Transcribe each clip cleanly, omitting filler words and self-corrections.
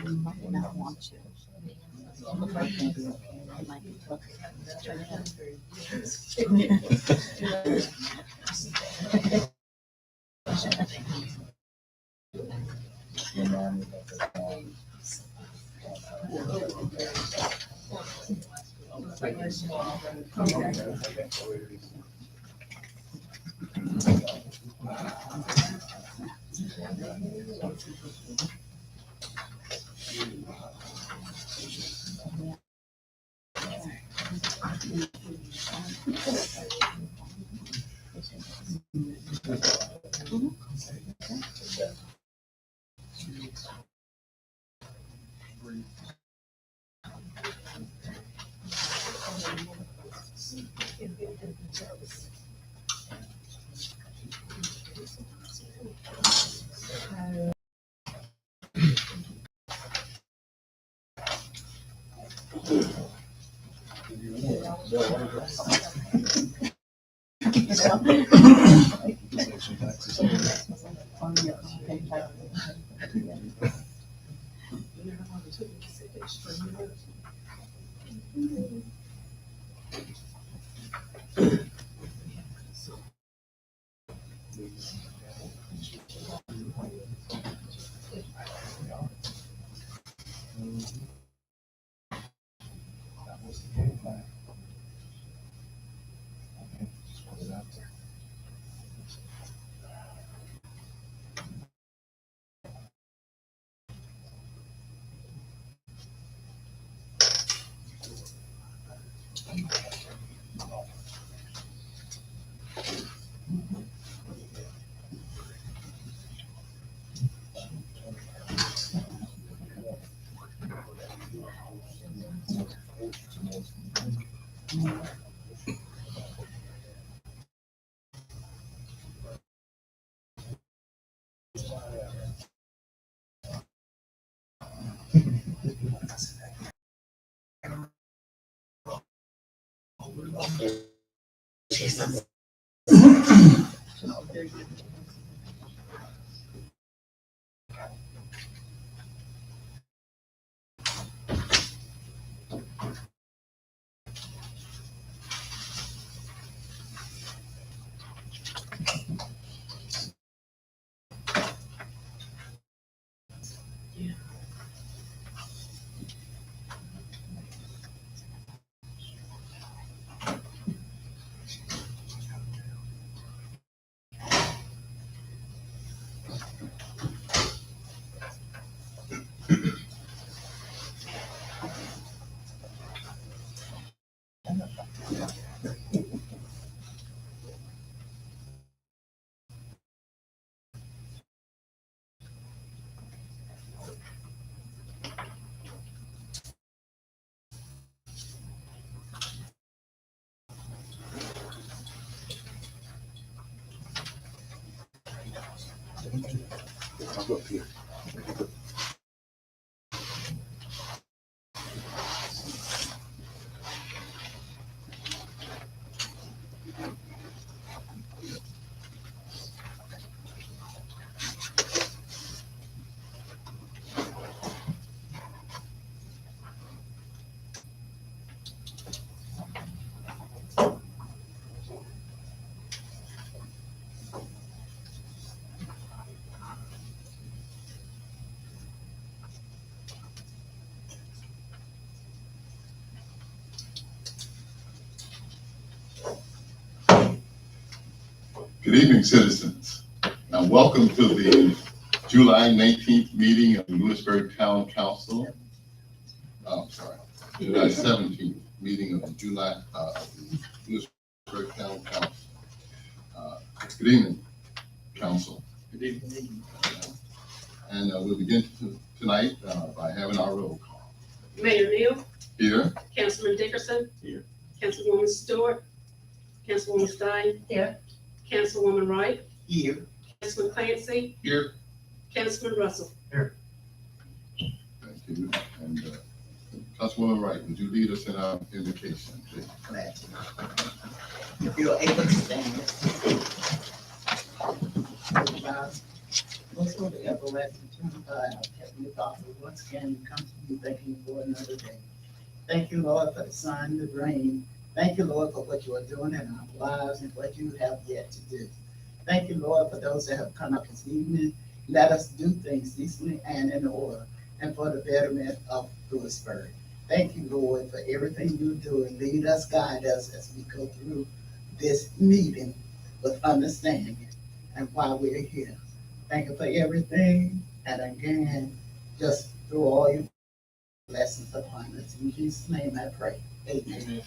You might not want to. It might be okay. It might be okay. Turn it I'll go up here. Good evening, citizens. Now, welcome to the July 19th meeting of the Lewisburg Town Council. July 17th meeting of the Lewisburg Town Council. Good evening, council. Good evening. And we'll begin tonight by having our roll call. Mayor Neal, Here, Councilman Dickerson. Here. Councilwoman Stewart, Councilwoman Stein. Here. Councilwoman Wright, Here. Councilman Clancy. Here. Councilman Russell. thank you. And Councilwoman Wright, would you lead us in our invocation, please? Glad to. If you're able to stand. Most of the everlasting eternal God, our Heavenly Father, once again, we come to you thanking you for another day. Thank you, Lord, for the sun, the rain. Thank you, Lord, for what you are doing in our lives and what you have yet to do. Thank you, Lord, for those that have come up this evening. Let us do things decently and in order, and for the betterment of Lewisburg. Thank you, Lord, for everything you do, and lead us, guide us as we go through this meeting with understanding and why we're here. Thank you for everything, and again, just through all your blessings upon us. In Jesus' name I pray. Amen.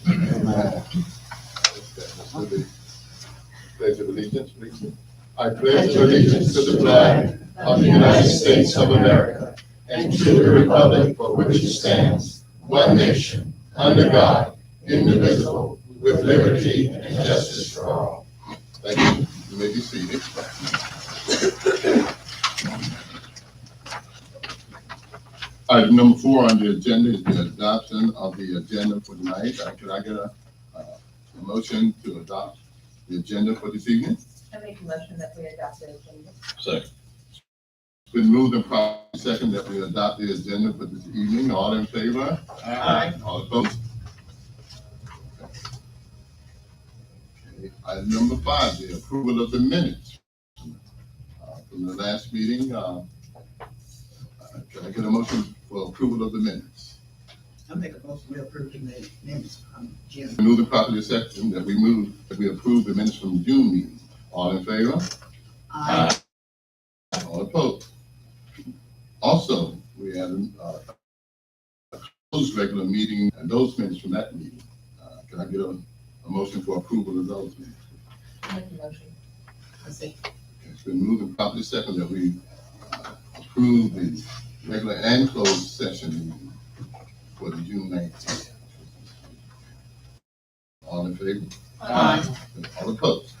Pledge of allegiance, please. I pledge allegiance to the flag of the United States of America and to the republic for which it stands, one nation, under God, indivisible, with liberty and justice for all. Thank you. You may be seated. Item number 4 on the agenda is the adoption of the agenda for tonight. Could I get a motion to adopt the agenda for this evening? I make a motion that we adopt the agenda. Second. It's been moved and properly second that we adopt the agenda for this evening. All in favor? Aye. All opposed? Okay. Item number 5, the approval of the minutes from the last meeting. Can I get a motion for approval of the minutes? I make a motion to approve the minutes from June. Move and properly second that we approve the minutes from the June meeting. All in favor? Aye. All opposed? Also, we had a closed regular meeting and those minutes from that meeting. Can I get a motion for approval of those minutes? I make a motion. I say, It's been moved and properly second that we approve the regular and closed session meeting for the June 19th. All in favor? Aye. All opposed?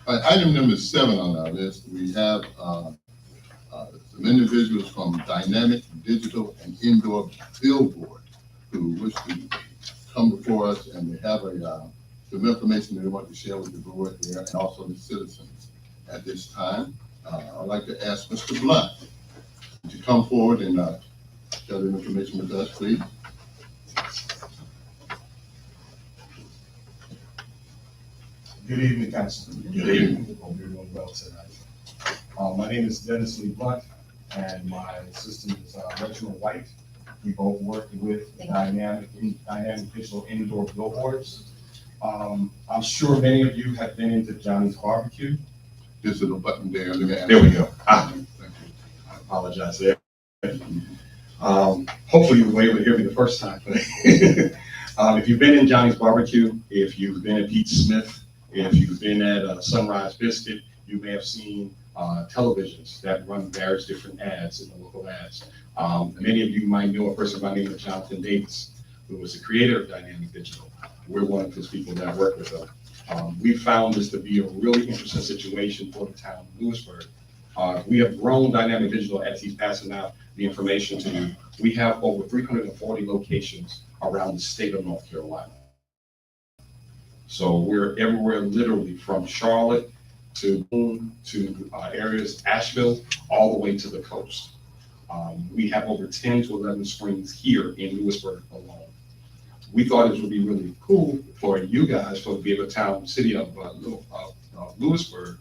All right, item number 7 on our list, we have some individuals from Dynamic Digital and Indoor Billboard who wish to come before us, and they have some information they want to share with the board here and also the citizens at this time. I'd like to ask Mr. Blunt to come forward and share the information with us, please. Good evening, Councilman. Good evening. Hope you're doing well tonight. My name is Dennis Lee Blunt, and my assistant is Reginald White. We both work with Dynamic Digital Indoor Billboards. I'm sure many of you have been into Johnny's Barbecue. This little button there. Let me ask There we you. go. Thank you. I apologize there. Hopefully you were able to hear me the first time. If you've been in Johnny's Barbecue, if you've been at Pete Smith, if you've been at Sunrise Biscuit, you may have seen televisions that run various different ads in the local ads. Many of you might know a person by the name of Jonathan Davis, who was the creator of Dynamic Digital. We're one of his people that work with him. We found this to be a really interesting situation for the town of Lewisburg. We have grown Dynamic Digital as he's passing out the information to you. We have over 340 locations around the state of North Carolina. So we're everywhere, literally from Charlotte to areas, Asheville, all the way to the coast. We have over 10 to 11 screens here in Lewisburg alone. We thought it would be really cool for you guys, for the Beaver Town City of Lewisburg,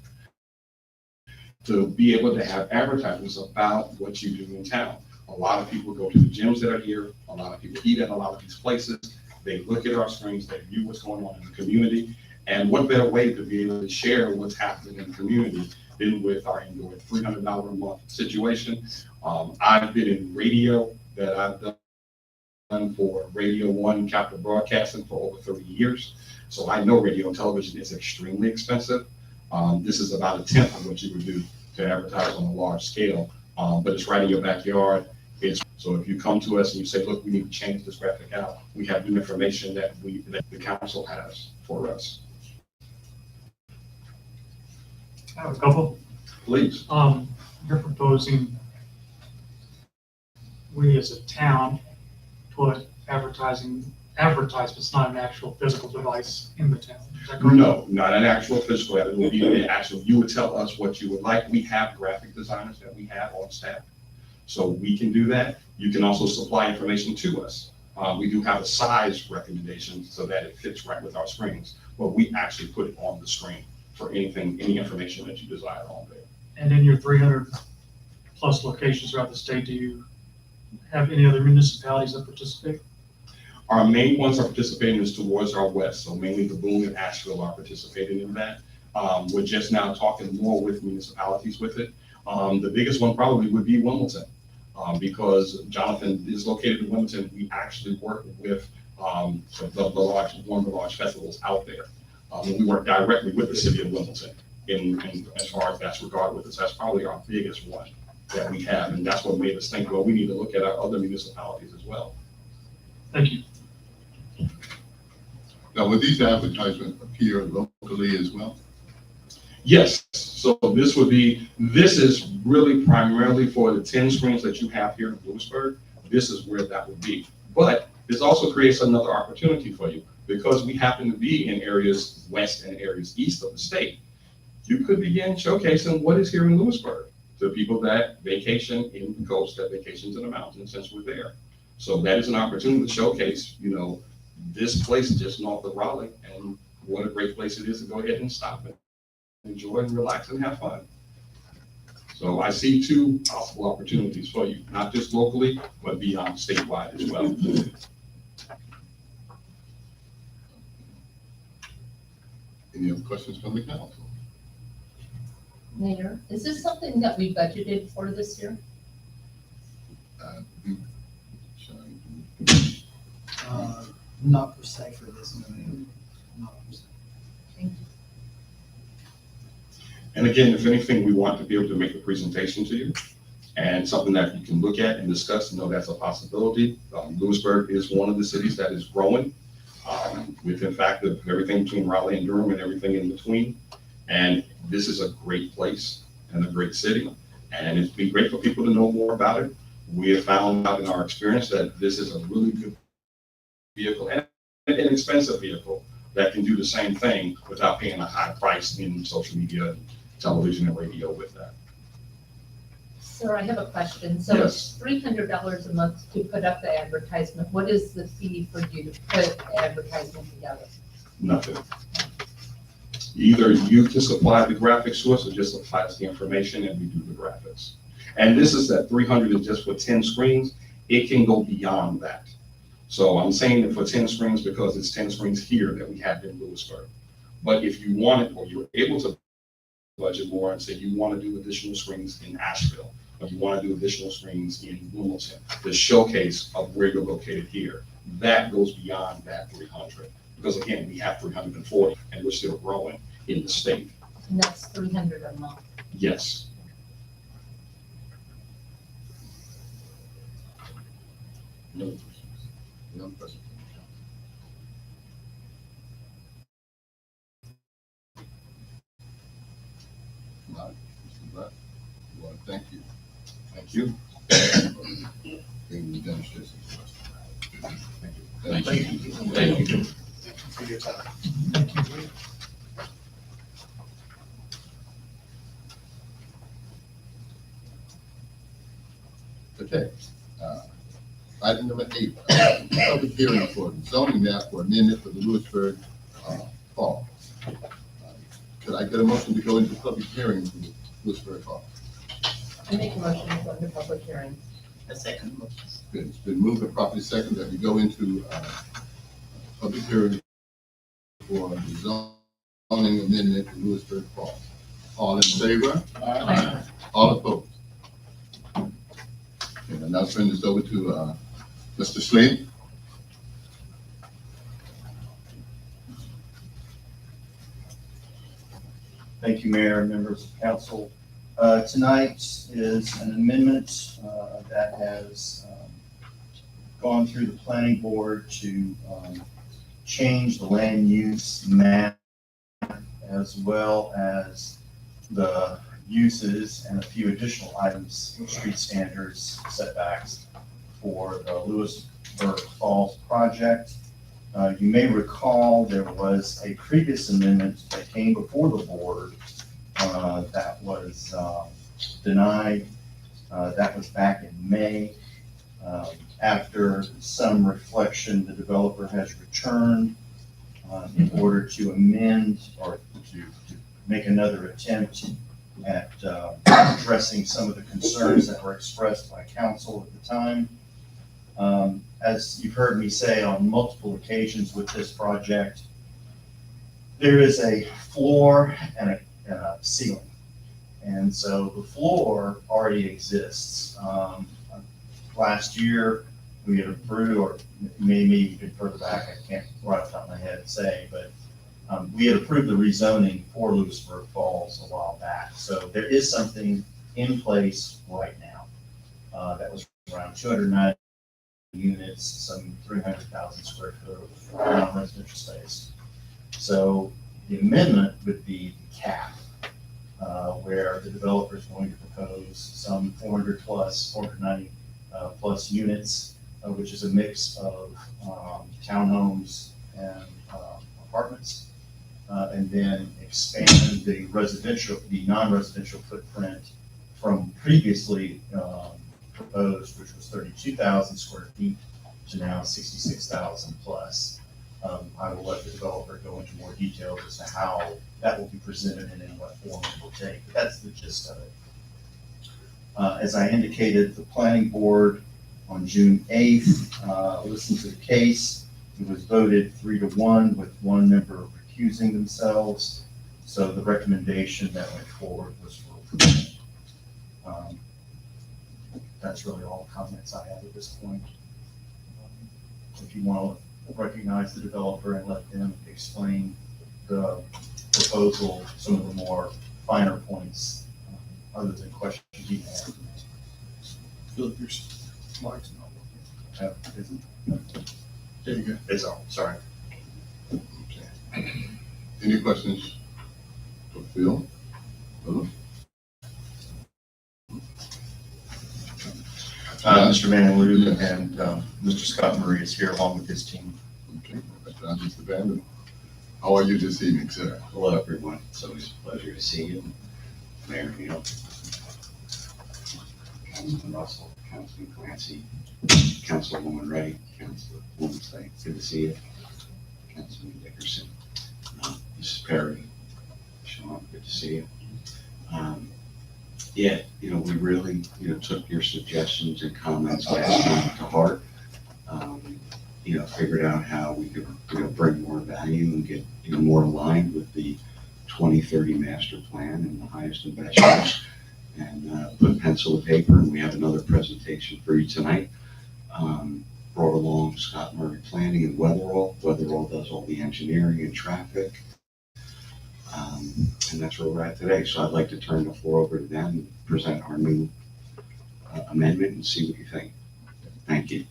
to be able to have advertisements about what you do in town. A lot of people go to the gyms that are here. A lot of people eat at a lot of these places. They look at our screens, they view what's going on in the community, And what better way to be able to share what's happening in the community than with our indoor $300 a month situation. I've been in radio that I've done for Radio 1 Capital Broadcasting for over 30 years. So I know radio and television is extremely expensive. This is about a tenth of what you would do to advertise on a large scale, but it's right in your backyard. So if you come to us and you say, look, we need to change this graphic out, we have new information that the council has for us. I have a couple. Please. You're proposing we as a town put advertisements, not an actual physical device in the town. Is that correct? No, not an actual physical ad. It would be an actual, you would tell us what you would like. We have graphic designers that we have on staff. So we can do that. You can also supply information to us. We do have a size recommendation so that it fits right with our screens, but we actually put it on the screen for anything, any information that you desire on there. And in your 300 plus locations throughout the state, do you have any other municipalities that participate? Our main ones are participating is towards our west, so mainly the Boone and Asheville are participating in that. We're just now talking more with municipalities with it. The biggest one probably would be Wilmington, because Jonathan is located in Wilmington. We actually work with one of the large festivals out there. We work directly with the city of Wilmington in as far as that's regarded with us. That's probably our biggest one that we have, and that's what made us think, well, we need to look at our other municipalities as well. Thank you. Now, would these advertisements appear locally as well? Yes, so this is really primarily for the 10 screens that you have here in Lewisburg. This is where that would be. But this also creates another opportunity for you because we happen to be in areas west and areas east of the state. You could begin showcasing what is here in Lewisburg to people that vacation in the coast, that vacations in the mountains since we're there. So that is an opportunity to showcase, this place just north of Raleigh and what a great place it is to go ahead and stop and enjoy and relax and have fun. So I see two possible opportunities for you, not just locally, but beyond statewide as well. Any other questions from the council? Mayor, is this something that we budgeted for this year? Not per se for this, no, not per se. Thank you. And again, if anything, we want to be able to make a presentation to you and something that you can look at and discuss and know that's a possibility. Lewisburg is one of the cities that is growing with, in fact, everything between Raleigh and Durham and everything in between. And this is a great place and a great city. And it'd be great for people to know more about it. We have found out in our experience that this is a really good vehicle and an inexpensive vehicle that can do the same thing without paying a high price in social media, television, and radio with that. Sir, I have a question. So Yes. it's $300 a month to put up the advertisement. What is the fee for you to put the advertisement together? Nothing. Either you can supply the graphics to us or just supply us the information and we do the graphics. And this is that 300 is just for 10 screens. It can go beyond that. So I'm saying that for 10 screens because it's 10 screens here that we have in Lewisburg. But if you want it or you're able to budget more and say you want to do additional screens in Asheville, or you want to do additional screens in Wilmington, the showcase of where you're located here, that goes beyond that 300. Because again, we have 340 and we're still growing in the state. And that's $300 a month. Yes. No questions? No questions? All right, Mr. Black, we want to thank you. Thank you. Being the demonstration. Thank you. Thank you. For your time. Thank you. Okay. Item number 8, public hearing for zoning map for amendment for the Lewisburg Hall. Could I get a motion to go into public hearing for the Lewisburg Hall? I make a motion to go into public hearing. A second motion. Good. It's been moved and properly second that we go into public hearing for the zoning amendment to Lewisburg Falls. All in favor? Aye. All opposed? Okay, I'll now turn this over to, Mr. Slade. Thank you, Mayor and members of council. Tonight is an amendment that has gone through the planning board to change the land use map as well as the uses and a few additional items, street standards, setbacks for the Lewisburg Falls project. You may recall there was a previous amendment that came before the board that was denied. That was back in May. After some reflection, the developer has returned in order to amend or to make another attempt at addressing some of the concerns that were expressed by council at the time. As you've heard me say on multiple occasions with this project, there is a floor and a ceiling. And so the floor already exists. Last year, we had approved, or maybe even further back, I can't right off the top of my head say, but we had approved the rezoning for Lewisburg Falls a while back. So there is something in place right now that was around 290 units, some 300,000 square foot of non-residential space. So the amendment would be the cap, where the developer is going to propose some 490 plus units, which is a mix of townhomes and apartments, and then expand the non-residential footprint from previously proposed, which was 32,000 square feet, to now 66,000 plus. I will let the developer go into more detail as to how that will be presented and in what form it will take. But that's the gist of it. As I indicated, the planning board on June 8th listened to the case. It was voted 3-1 with one member recusing themselves. So the recommendation that went forward was for approval. That's really all the comments I have at this point. If you want to recognize the developer and let them explain the proposal, some of the more finer points, other than questions you have. Philip, your mic's not working. There you go. It's all, sorry. Okay. Any questions for Phil? Philip? Mr. Manley and Mr. Scott Murray is here along with his team. Okay, Mr. Vanden. How are you this evening, sir? Hello, everyone. It's always a pleasure to see you. Mayor Neal, Councilman Russell, Councilman Clancy, Councilwoman Wright, Councilwoman Slade. Good to see you. Councilman Dickerson, Mrs. Perry, Sean, good to see you. Yeah, we really, took your suggestions and comments last time to heart. Figured out how we could, bring more value and get, more aligned with the 2030 master plan and the highest and best use, and put pencil to paper. And we have another presentation for you tonight. Brought along Scott Murray Planning and Weatherall. Weatherall does all the engineering and traffic. And that's where we're at today. So I'd like to turn the floor over to them and present our new amendment and see what you think. Thank you.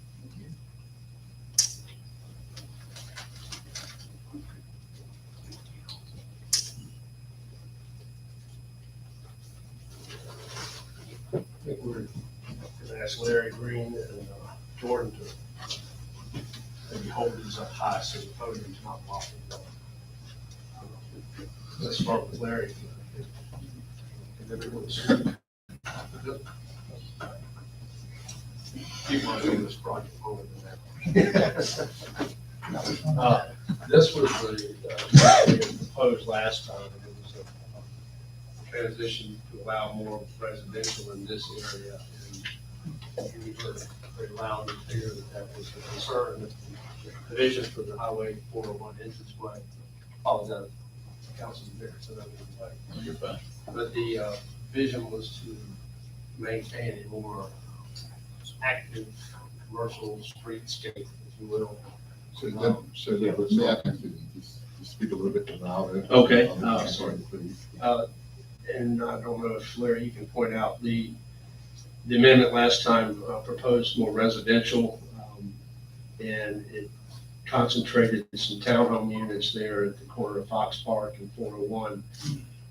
I think we're going to ask Larry Green and Jordan to maybe hold these up high so the podium's not blocking them. Let's start with Larry. Can everyone see? Keep running this project forward than that. This was the proposed last time. It was a transition to allow more residential in this area. And we were very loud and clear that was a concern, that the provisions for the Highway 401 entranceway, apologize, Councilman Dickerson, I mean, like, You're fine. but the vision was to maintain a more active commercial streetscape, if you will. So let me ask you, just speak a little bit louder. Okay. Sorry, please. And I don't know if Larry, you can point out, the amendment last time proposed more residential, and it concentrated some townhome units there at the corner of Fox Park and 401.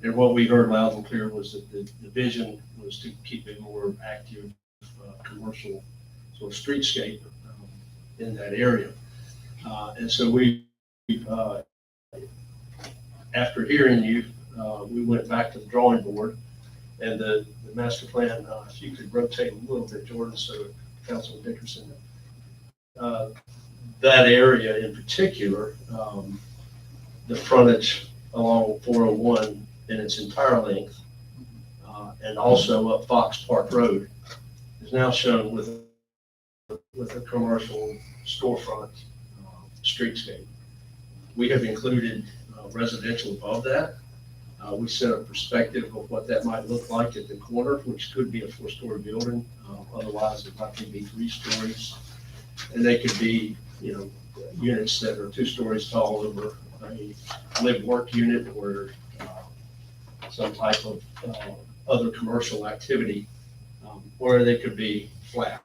And what we heard loud and clear was that the vision was to keep a more active commercial sort of streetscape in that area. And so we, after hearing you, we went back to the drawing board, and the master plan, if you could rotate a little bit, Jordan, so Councilman Dickerson, that area in particular, the frontage along 401 in its entire length, and also up Fox Park Road, is now shown with a commercial storefront streetscape. We have included residential above that. We set a perspective of what that might look like at the corner, which could be a 4-story building. Otherwise, it might be 3 stories. And they could be, units that are 2 stories tall over a live-work unit or some type of other commercial activity, or they could be flats,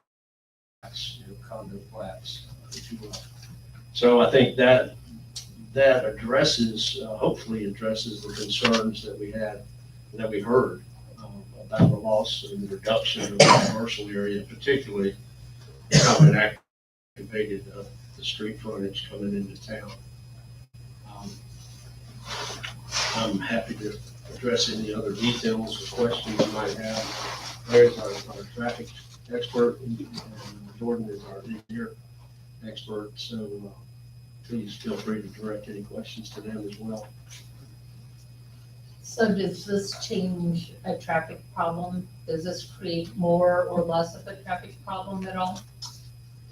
condo flats, if you will. So I think that addresses, hopefully addresses the concerns that we had, that we heard about the loss and the reduction of the commercial area, particularly how it activated the street frontage coming into town. I'm happy to address any other details or questions you might have. Larry's our traffic expert, and Jordan is our engineer expert, so please feel free to direct any questions to them as well. So does this change a traffic problem? Does this create more or less of a traffic problem at all?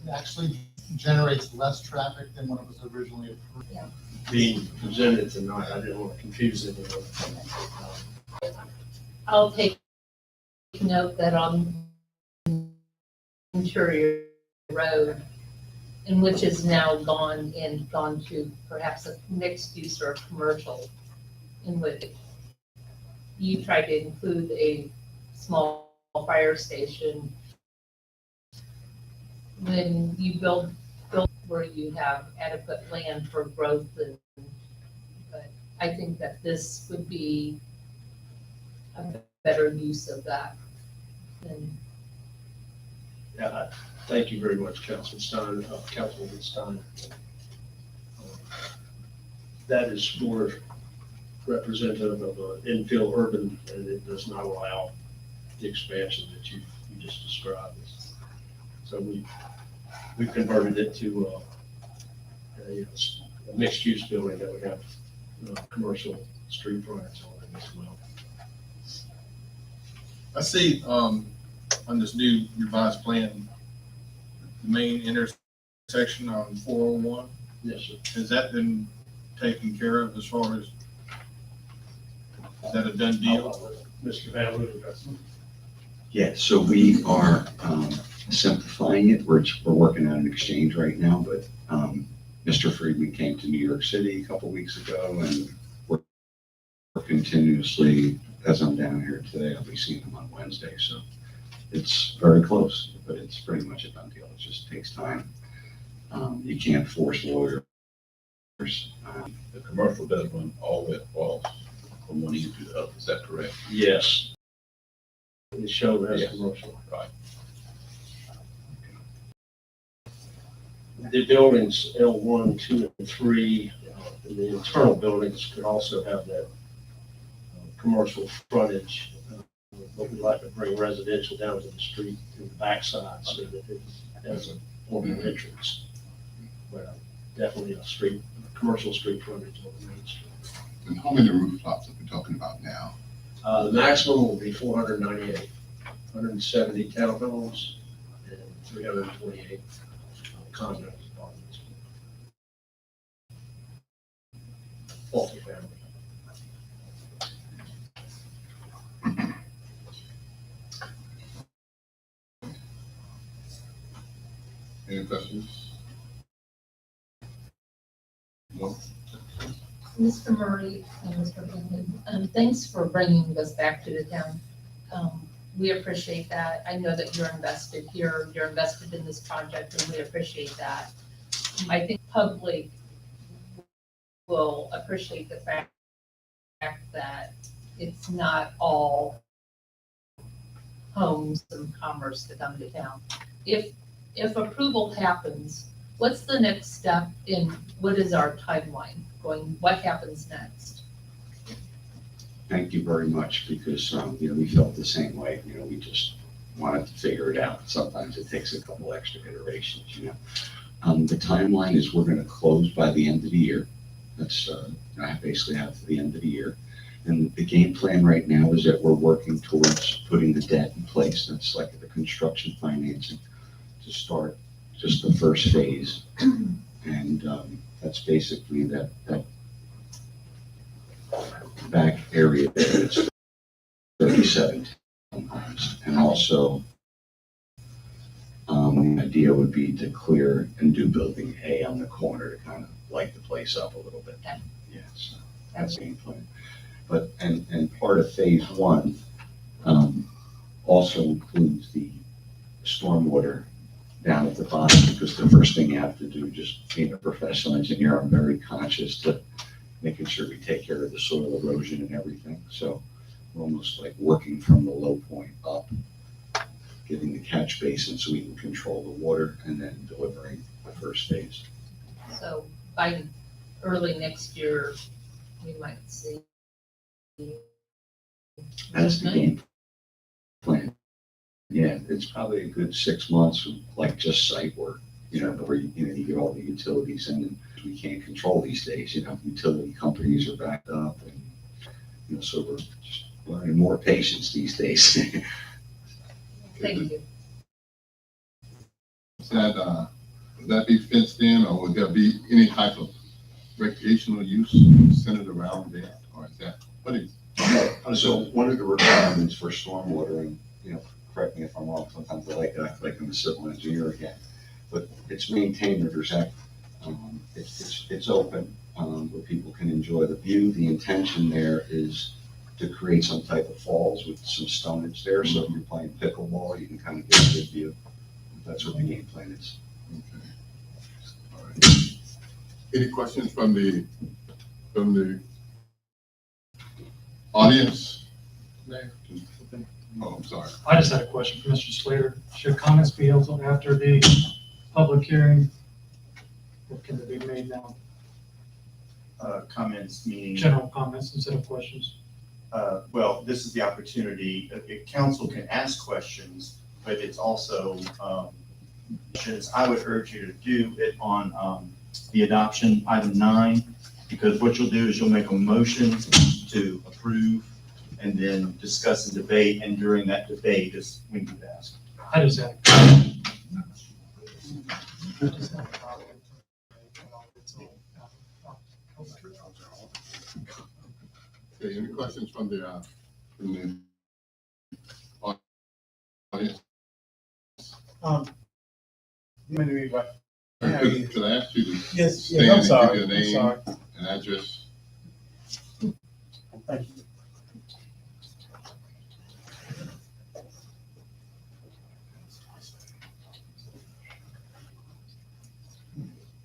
It actually generates less traffic than when it was originally approved. Being presented tonight, I didn't want to confuse anyone. I'll take note that on Interior Road, in which is now gone to perhaps a mixed use or commercial, in which you tried to include a small fire station. When you build where you have adequate land for growth, but I think that this would be a better use of that. And Yeah, thank you very much, Councilman Stein. That is more representative of an infill urban, and it does not allow the expansion that you just described. So we converted it to a mixed-use building that would have commercial street frontage on it as well. I see, on this new revised plan, the main intersection on 401, Yes, sir. has that been taken care of as far as, is that a done deal? Mr. Van Luder. Yeah, so we are simplifying it. We're working on an exchange right now, but Mr. Friedman came to New York City a couple weeks ago, and we're continuously, as I'm down here today, I'll be seeing him on Wednesday. So it's very close, but it's pretty much a done deal. It just takes time. You can't force lawyers. The commercial does run all that falls from one end to the other, is that correct? Yes. It's shown as Yes. commercial. Right. The buildings L1, 2, and 3, and the internal buildings could also have that commercial frontage, but we'd like to bring residential down to the street in the backside so that it has a form of entrance. But definitely a commercial street frontage on the main street. And how many rooftops are we talking about now? The maximum will be 498, 170 townhomes and 328 condos, apartments. Multi-family. Any questions? No? Mr. Murray and Mr. Bennett, thanks for bringing this back to the town. We appreciate that. I know that you're invested here, you're invested in this project, and we appreciate that. I think public will appreciate the fact that it's not all homes and commerce that come to town. If approval happens, what's the next step in, what is our timeline going, what happens next? Thank you very much, because, we felt the same way, we just wanted to figure it out. Sometimes it takes a couple extra iterations. The timeline is we're gonna close by the end of the year. That's, I basically have to the end of the year. And the game plan right now is that we're working towards putting the debt in place. That's like the construction financing to start just the first phase. And that's basically that back area there. It's 37 homes. And also, the idea would be to clear and do building A on the corner to kind of light the place up a little bit. Okay. Yeah, so that's the game plan. But, and part of phase one also includes the stormwater down at the bottom, because the first thing you have to do, just being a professional engineer, I'm very conscious to making sure we take care of the soil erosion and everything. So we're almost like working from the low point up, getting the catch basin so we can control the water, and then delivering the first phase. So by early next year, we might see. That's the game plan. Yeah, it's probably a good 6 months of like just site work, where you get all the utilities in, and we can't control these days, utility companies are backed up, and, so we're just learning more patience these days. Thank you. Would that be fenced in, or would there be any type of recreational use centered around that, or is that, what is? So one of the requirements for stormwater, and, correct me if I'm wrong, sometimes I act like I'm a civil engineer again, but it's maintained Rivers Act. It's open, where people can enjoy the view. The intention there is to create some type of falls with some stonage there, so if you're playing pickleball, you can kind of get a good view. That's what the game plan is. Okay. All right. Any questions from the audience? Mayor. Oh, I'm sorry. I just had a question for Mr. Slater. Should comments be held after the public hearing? Or can they be made now? Comments meaning, General comments instead of questions? well, this is the opportunity, council can ask questions, but it's also, I would urge you to do it on, the adoption item 9, because what you'll do is you'll make a motion to approve and then discuss and debate, and during that debate is when you ask. I just had. Okay, any questions from the audience? Could I ask you to Yes, stand yes, I'm and sorry, give your I'm name sorry. and address? Thank you.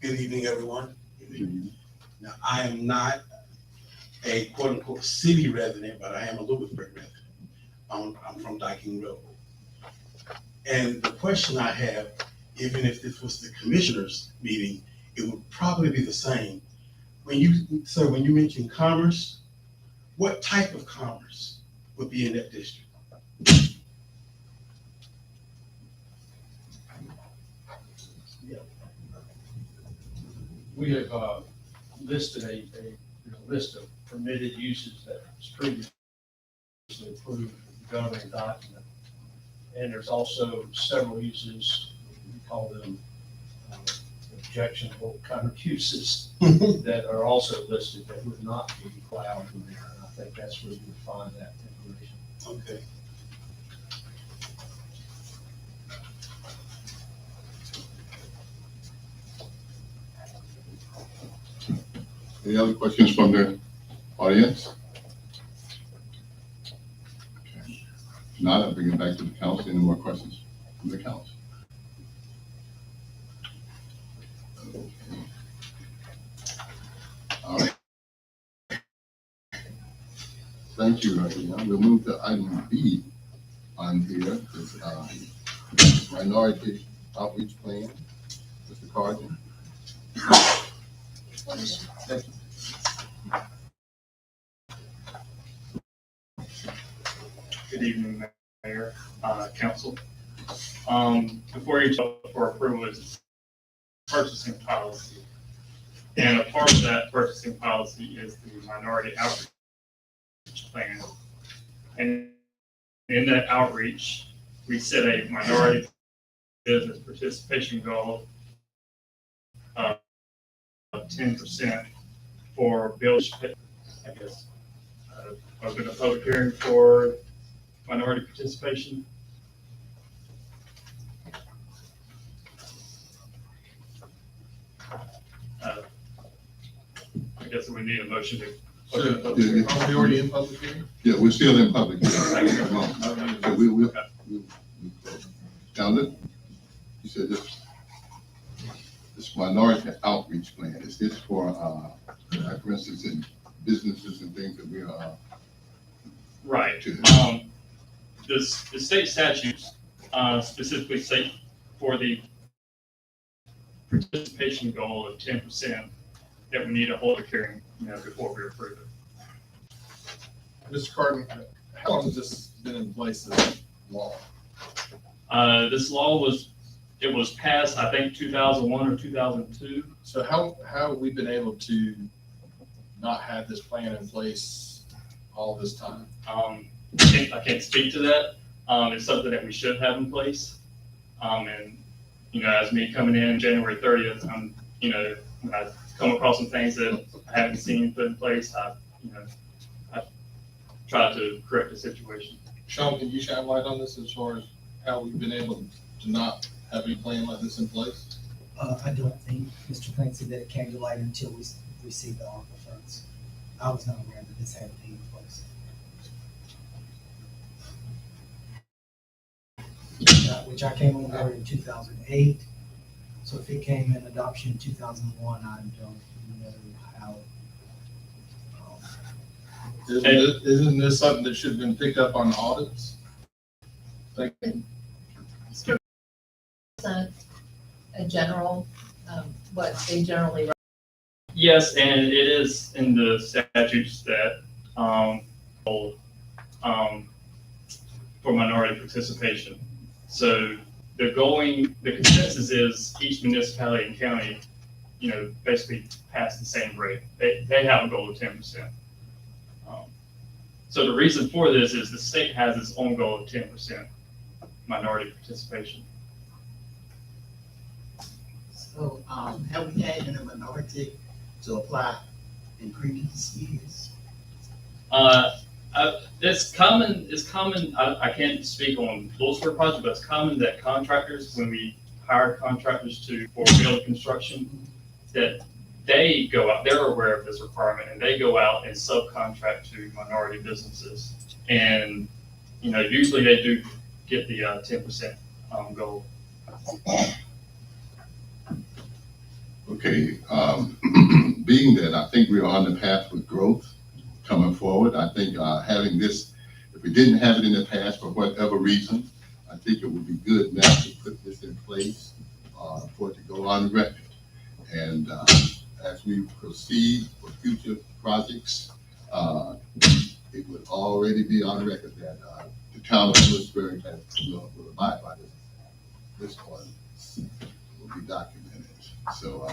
Good evening, everyone. Now, I am not a quote-unquote city resident, but I am a Lewisburg resident. I'm from Dyking Road. And the question I have, even if this was the commissioners' meeting, it would probably be the same. When you mention commerce, what type of commerce would be in that district? We have listed a list of permitted uses that was previously approved in the governing document. And there's also several uses, we call them objectionable kind of uses that are also listed that would not be allowed in there. And I think that's where you would find that information. Okay. Any other questions from the audience? Okay. If not, I'll bring it back to the council. Any more questions from the council? Okay. All right. Thank you, Rahina. We'll move to item B on here, is minority outreach plan. Mr. Carden. Thank you. Good evening, Mayor, Council. Before you talk for approval is purchasing policy. And a part of that purchasing policy is the minority outreach plan. And in that outreach, we set a minority business participation goal of 10% for bills, I guess. Open a public hearing for minority participation. I guess we need a motion to open a public hearing. Are we already in public hearing? Yeah, we're still in public. So we'll Calendar, you said this minority outreach plan, is this for instance, in businesses and things that we are Right. The state statutes specifically state for the participation goal of 10% that we need a public hearing, before we approve it. Mr. Carden, how long has this been in place, this law? This law was passed, I think, 2001 or 2002. So how have we been able to not have this plan in place all this time? I can't speak to that. It's something that we should have in place. And, as me coming in January 30th, when I come across some things that I haven't seen put in place, I tried to correct the situation. Sean, can you shine light on this as far as how we've been able to not have any plan like this in place? I don't think, Mr. Clancy, that it came to light until we received the ARPA funds. I was not aware that this had to be in place. Which I came on board in 2008. So if it came in adoption in 2001, I don't know how. Isn't this something that should have been picked up on audits? Thank you. A general, what they generally run. Yes, and it is in the statutes that for minority participation. So the consensus is each municipality and county, basically pass the same rate. They have a goal of 10%. So the reason for this is the state has its own goal of 10% minority participation. So, have we had any minority to apply in previous years? It's common, I can't speak on Lewisburg project, but it's common that contractors, when we hire contractors for building construction, that they go out, they're aware of this requirement, and they go out and subcontract to minority businesses. And, usually they do get the 10% goal. Okay, being that I think we are on the path with growth coming forward, I think having this, if we didn't have it in the past for whatever reason, I think it would be good now to put this in place for it to go on record. And as we proceed for future projects, it would already be on record that the town of Lewisburg will abide by this ordinance, will be documented. So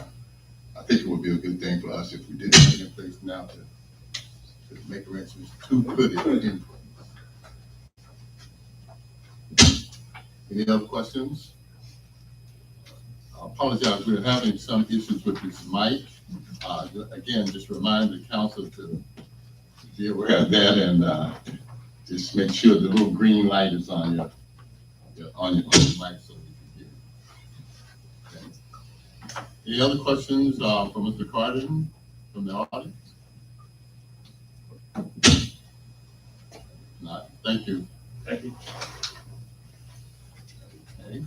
I think it would be a good thing for us if we did have it in place now to make arrangements to put it in place. Any other questions? I apologize, we're having some issues with this mic. Again, just remind the council to be aware of that and just make sure the little green light is on your mic so we can hear. Okay. Any other questions for Mr. Carden? from the audience? Not, thank you. Thank you. Okay.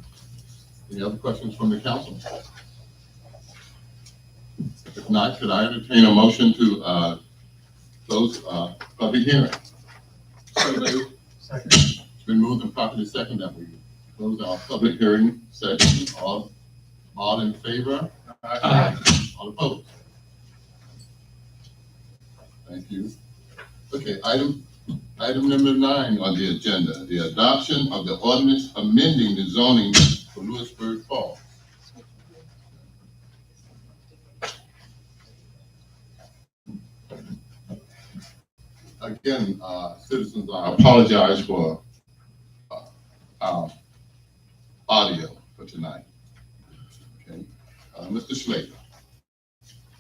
Any other questions from the council? If not, could I entertain a motion to close public hearing? So moved. Second. It's been moved and properly second that we close our public hearing session. All in favor? Aye. All opposed? Thank you. Okay, item number 9 on the agenda, the adoption of the ordinance amending the zoning for Lewisburg Falls. Again, citizens, I apologize for our audio for tonight. Okay, Mr. Slater.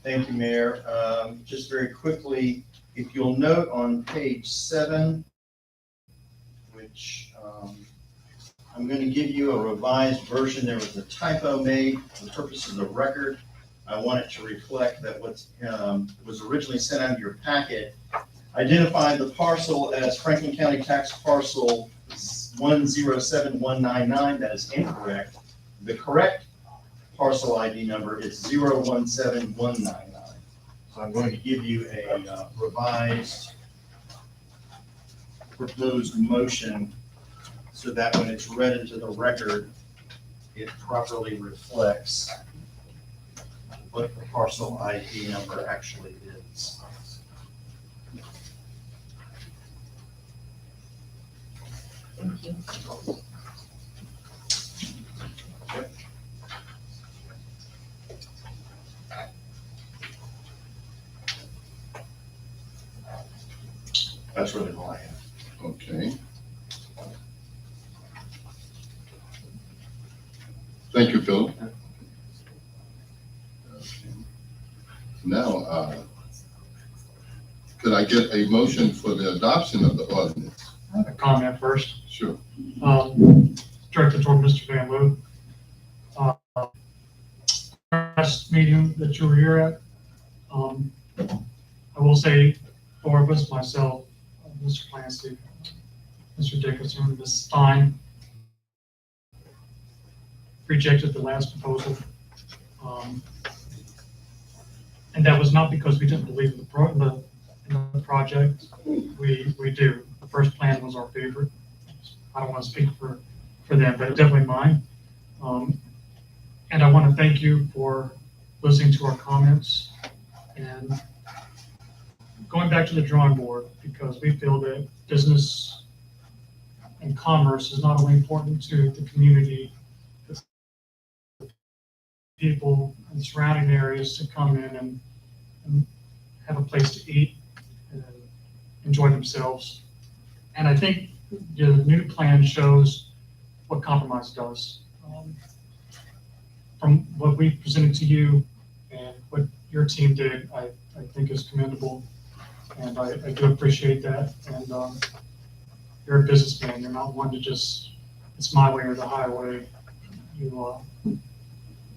Thank you, Mayor. Just very quickly, if you'll note on page 7, which I'm going to give you a revised version. There was a typo made for the purpose of the record. I want it to reflect that what was originally sent out of your packet identified the parcel as Franklin County Tax Parcel 107199. That is incorrect. The correct parcel ID number is 017199. So I'm going to give you a revised proposed motion so that when it's read into the record, it properly reflects what the parcel ID number actually is. Thank you. That's really all I have. Okay. Thank you, Phil. Okay. Now, could I get a motion for the adoption of the ordinance? I have a comment first. Sure. Directed toward Mr. Van Loo. Last meeting that you were here at, I will say, four of us, myself, Mr. Clancy, Mr. Dickerson, Ms. Stein, rejected the last proposal. And that was not because we didn't believe in the project. We do. The first plan was our favorite. I don't want to speak for them, but definitely mine. And I want to thank you for listening to our comments and going back to the drawing board, because we feel that business and commerce is not only important to the community, but people in surrounding areas to come in and have a place to eat and enjoy themselves. And I think the new plan shows what compromise does. From what we presented to you and what your team did, I think is commendable. And I do appreciate that. And you're a businessman. You're not one to just, it's my way or the highway. You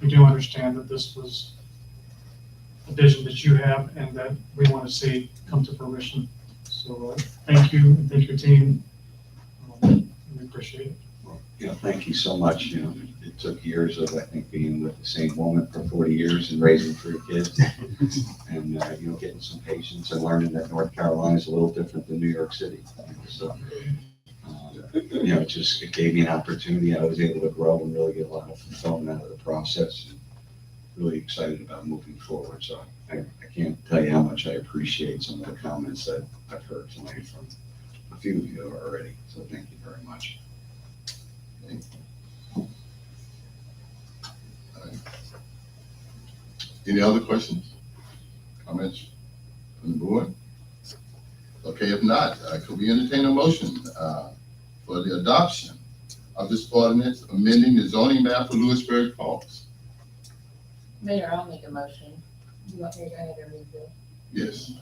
do understand that this was a vision that you have and that we want to see come to fruition. So thank you, and thank your team. We appreciate it. Well, thank you so much. It took years of, I think, being with the same woman for 40 years and raising 3 kids and, getting some patience and learning that North Carolina is a little different than New York City. So, it gave me an opportunity. I was able to grow and really get a lot of fulfillment out of the process, and really excited about moving forward. So I can't tell you how much I appreciate some of the comments that I've heard tonight from a few of you already. So thank you very much. Okay. Any other questions, comments from the board? Okay, if not, could we entertain a motion for the adoption of this ordinance amending the zoning map for Lewisburg Falls? Mayor, I'll make a motion. You want me to go ahead and read it? Yes.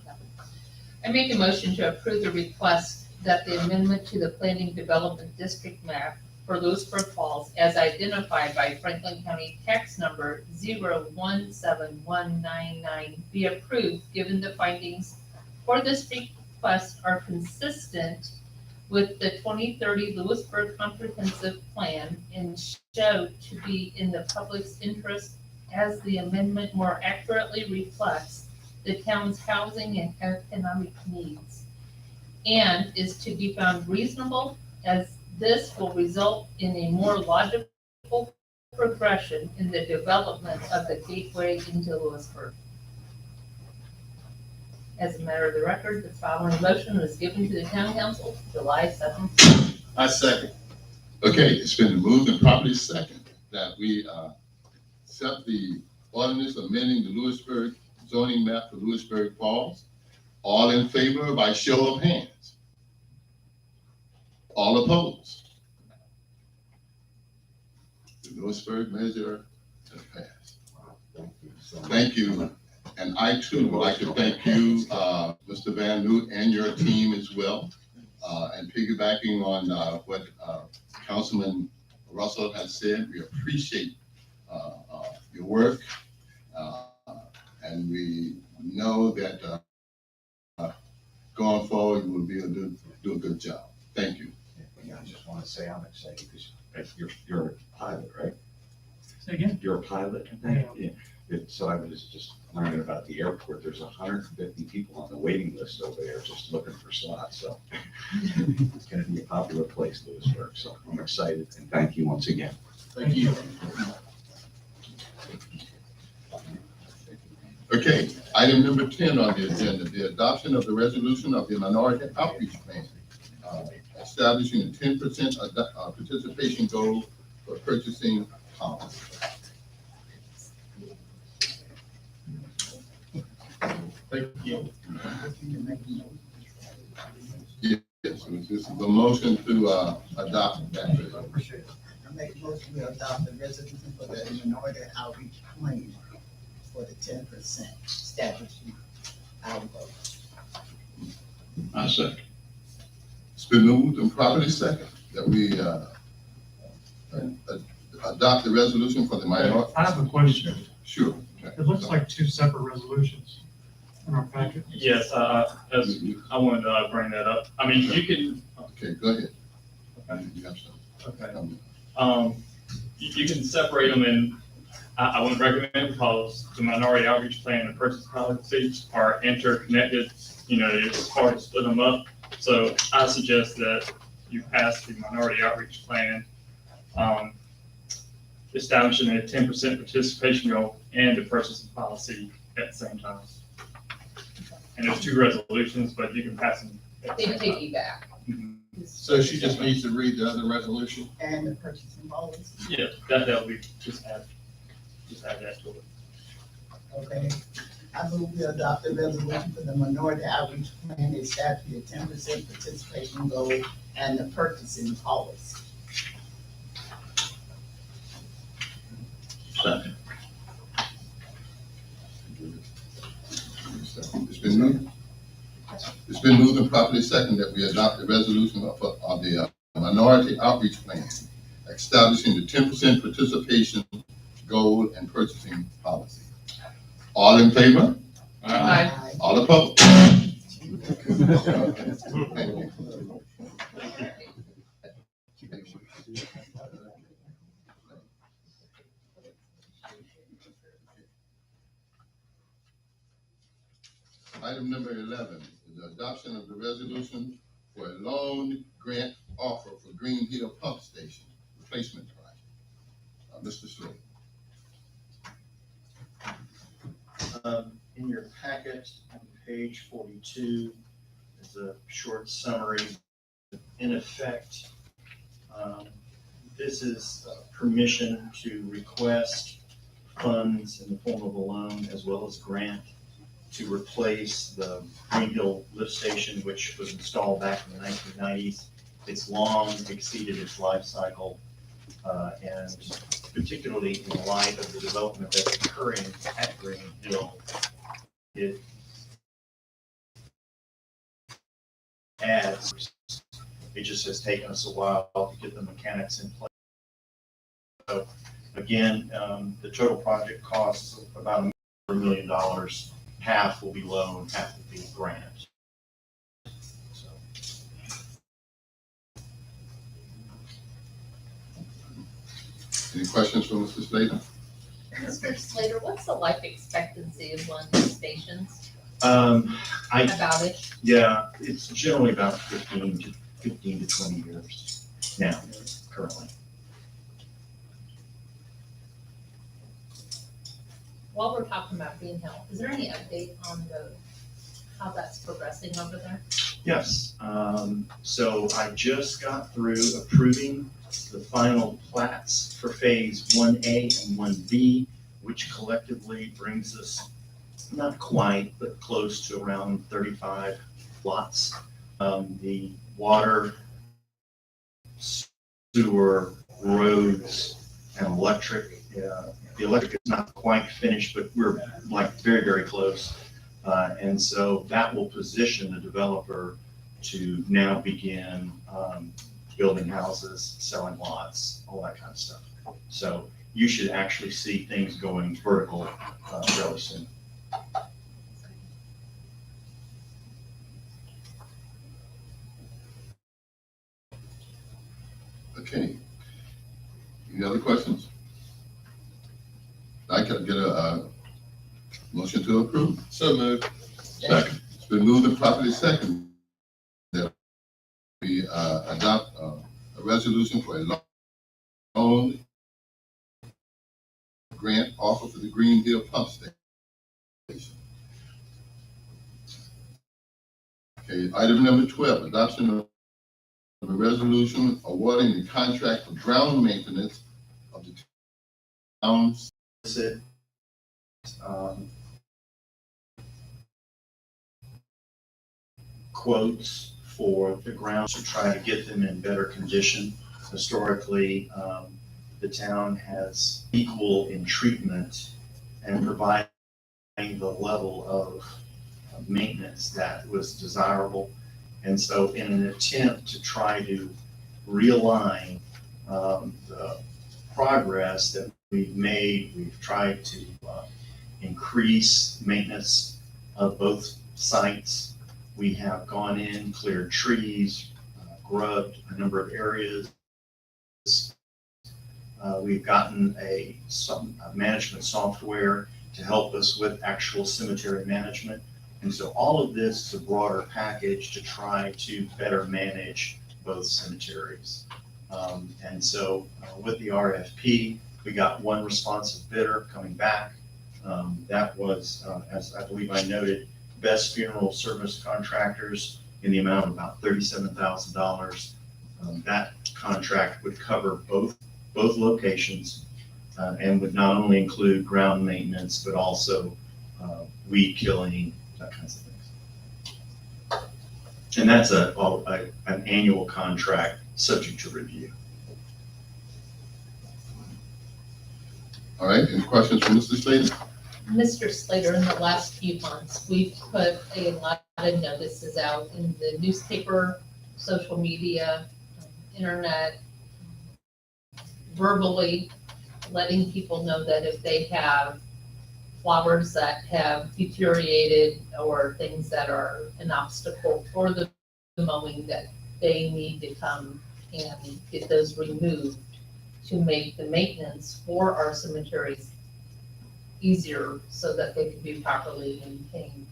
I make a motion to approve the request that the amendment to the Planning Development District map for Lewisburg Falls as identified by Franklin County Tax Number 0171199 be approved, given the findings for this request are consistent with the 2030 Lewisburg Comprehensive Plan and show to be in the public's interest as the amendment more accurately reflects the town's housing and economic needs, and is to be found reasonable, as this will result in a more logical progression in the development of the gateway into Lewisburg. As a matter of the record, the following motion was given to the town council July 7th. I second. Okay, it's been moved and properly second that we accept the ordinance amending the Lewisburg zoning map for Lewisburg Falls. All in favor by show of hands? All opposed? The Lewisburg measure has passed. Thank you. And I too would like to thank you, Mr. Van Noot, and your team as well. And piggybacking on what Councilman Russell has said, we appreciate your work. And we know that going forward, you will do a good job. Thank you. Yeah, I just want to say I'm excited because you're a pilot, right? Say again? You're a pilot, I think? Yeah. So I was just learning about the airport. There's 150 people on the waiting list over there just looking for slots. So it's going to be a popular place, Lewisburg. So I'm excited and thank you once again. Thank you. Okay, item number 10 on the agenda, the adoption of the resolution of the Minority Outreach Plan, establishing a 10% participation goal for purchasing homes. Thank you. Yes, this is the motion to adopt that. I make a motion to adopt the resolution for the minority outreach plan for the 10% establishing our vote. I second. It's been moved and properly second that we adopt the resolution for the minority. I have a question. Sure. It looks like two separate resolutions in our packet. Yes, I wanted to bring that up. I mean, you can, Okay, go ahead. You have some. okay. You can separate them, and I wouldn't recommend because the minority outreach plan and purchase policies are interconnected. You know, it's hard to split them up. So I suggest that you pass the minority outreach plan, establishing a 10% participation goal and the purchasing policy at the same time. And there's two resolutions, but you can pass them at the They same time. piggyback. Mhm. So she just needs to read the other resolution? And the purchasing policy, Yeah, that we just add that to it. okay? I move we adopt the resolution for the minority outreach plan, establishing a 10% participation goal and the purchasing policy. Second. It's been moved and properly second that we adopt the resolution of the minority outreach plan, establishing the 10% participation goal and purchasing policy. All in favor? Aye. All opposed? Thank you. Item number 11 is the adoption of the resolution for a loan grant offer for Green Hill Pump Station replacement project. Mr. Slade. In your packet, on page 42, is a short summary. In effect, this is permission to request funds in the form of a loan as well as grant to replace the Green Hill lift station, which was installed back in the 1990s. It's long exceeded its life cycle, and particularly in light of the development that's occurring at Green Hill, it adds It just has taken us a while to get the mechanics in place. So again, the total project costs about $1 million. Half will be loan, half will be grant. So, Any questions for Mr. Slater? Mr. Slater, what's the life expectancy of one of these stations? About it? Yeah, it's generally about 15 to 20 years now, currently. While we're talking about Bean Hill, is there any update on how that's progressing over there? Yes, so I just got through approving the final plats for phase 1A and 1B, which collectively brings us not quite, but close to around 35 lots. The water, sewer, roads, and electric. The electric is not quite finished, but we're like very, very close. And so that will position the developer to now begin building houses, selling lots, all that kind of stuff. So you should actually see things going vertical fairly soon. Okay. Any other questions? I can get a motion to approve. So moved. Second. It's been moved and properly second that we adopt a resolution for a loan grant offer for the Green Hill Pump Station. Okay, item number 12, adoption of a resolution awarding the contract for ground maintenance of the town's Quotes for the grounds to try to get them in better condition. Historically, the town has equal in treatment and providing the level of maintenance that was desirable. And so in an attempt to try to realign the progress that we've made, we've tried to increase maintenance of both sites. We have gone in, cleared trees, grubbed a number of areas. We've gotten a management software to help us with actual cemetery management. And so all of this is a broader package to try to better manage both cemeteries. And so with the RFP, we got one responsive bidder coming back. That was, as I believe I noted, Best Funeral Service Contractors in the amount of about $37,000. That contract would cover both locations and would not only include ground maintenance, but also weed killing, that kinds of things. And that's an annual contract subject to review. All right, any questions from Mr. Slater? Mr. Slater, in the last few months, we've put a lot of notices out in the newspaper, social media, internet, verbally, letting people know that if they have flowers that have deteriorated or things that are an obstacle for the mowing, that they need to come and get those removed to make the maintenance for our cemeteries easier so that they can be properly maintained.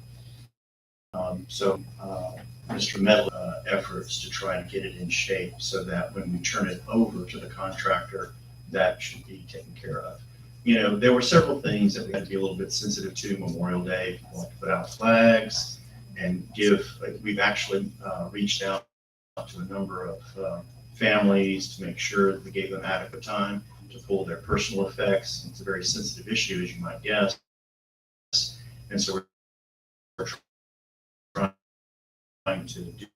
Mr. Medley efforts to try to get it in shape so that when we turn it over to the contractor, that should be taken care of. You know, there were several things that we had to be a little bit sensitive to. Memorial Day, we want to put out flags and we've actually reached out to a number of families to make sure that we gave them adequate time to pull their personal effects. It's a very sensitive issue, as you might guess. And so we're trying to do.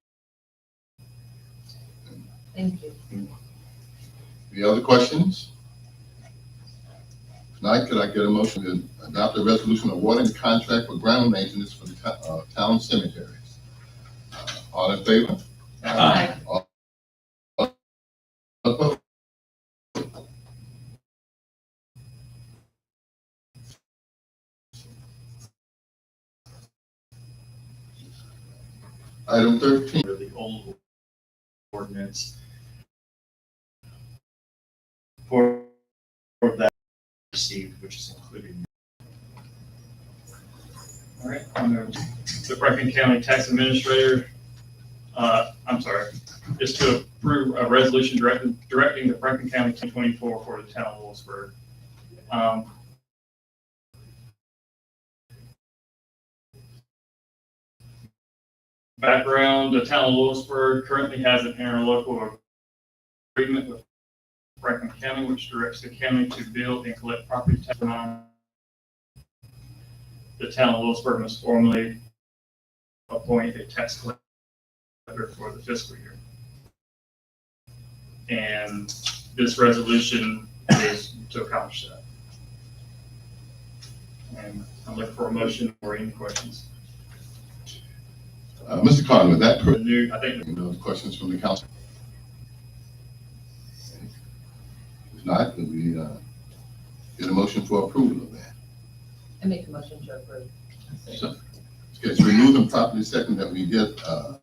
Thank you. Any other questions? Tonight, could I get a motion to adopt a resolution awarding the contract for ground maintenance for the town cemeteries? All in favor? Aye. All Item 13, for the old ordinance for that received, which is included. All right, on the Franklin County Tax Administrator, I'm sorry, is to approve a resolution directing the Franklin County 2024 for the town of Lewisburg. Background, the town of Lewisburg currently has an interlocal agreement with Franklin County, which directs the county to build and collect property tax. The town of Lewisburg must formally appoint a tax collector for the fiscal year. And this resolution is to accomplish that. And I'm looking for a motion or any questions. Mr. Carter, with that, The new, I think, those questions from the council? If not, then we get a motion for approval of that. I make a motion to approve. So, okay, it's been moved and properly second that we get to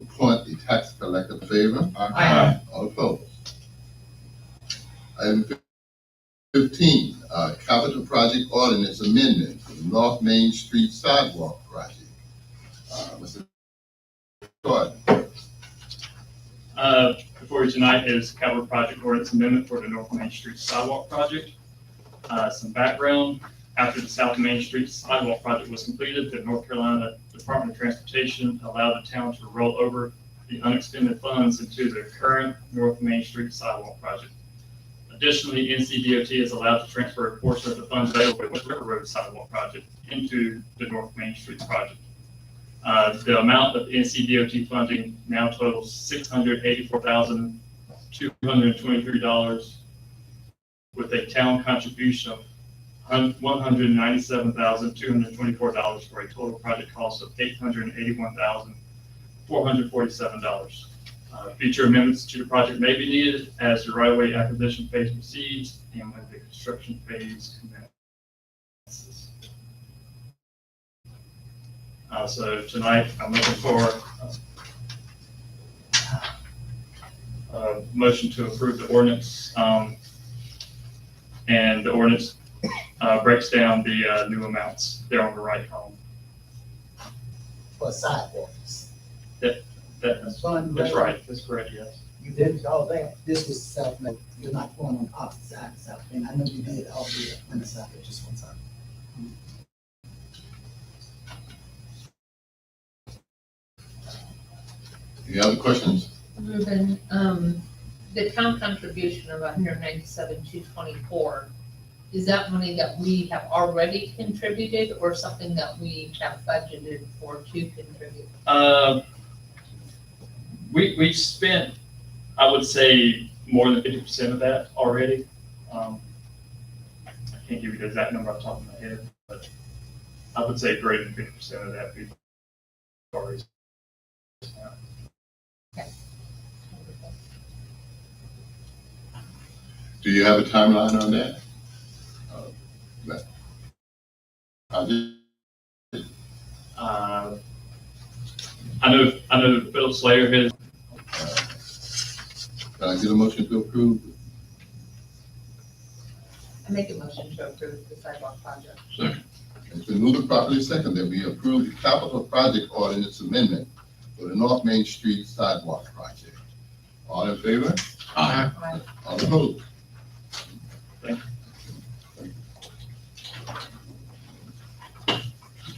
appoint a tax collector. In favor? Aye. All opposed? Item 15, capital project ordinance amendment for the North Main Street Sidewalk Project. Mr. Gordon. Before you tonight is capital project ordinance amendment for the North Main Street Sidewalk Project. Some background, after the South Main Street Sidewalk Project was completed, the North Carolina Department of Transportation allowed the town to roll over the unexpended funds into the current North Main Street Sidewalk Project. Additionally, NCDOT is allowed to transfer a portion of the funds available for the River Road Sidewalk Project into the North Main Street Project. The amount of NCDOT funding now totals $684,223, with a town contribution of $197,224 for a total project cost of $881,447. Future amendments to the project may be needed as the right-of-way acquisition phase proceeds and when the construction phase commences. So tonight, I'm looking for a motion to approve the ordinance. And the ordinance breaks down the new amounts there on the right column. For sidewalks. That's right, that's correct, yes. You did all that, this was South Main, you're not going on the opposite side of South Main, I know you did all the on the side, but just one side. Any other questions? Ruben, the town contribution of $197,224, is that money that we have already contributed or something that we have budgeted for to contribute? We've spent, I would say, more than 50% of that already. I can't give you the exact number off the top of my head, but I would say greater than 50% of that we've already spent. Okay. Do you have a timeline on that? I know Philip Slayer has. Can I get a motion to approve? I make a motion to approve the sidewalk project. It's been moved and properly second that we approve the capital project ordinance amendment for the North Main Street Sidewalk Project. All in favor? Aye. All opposed? Thank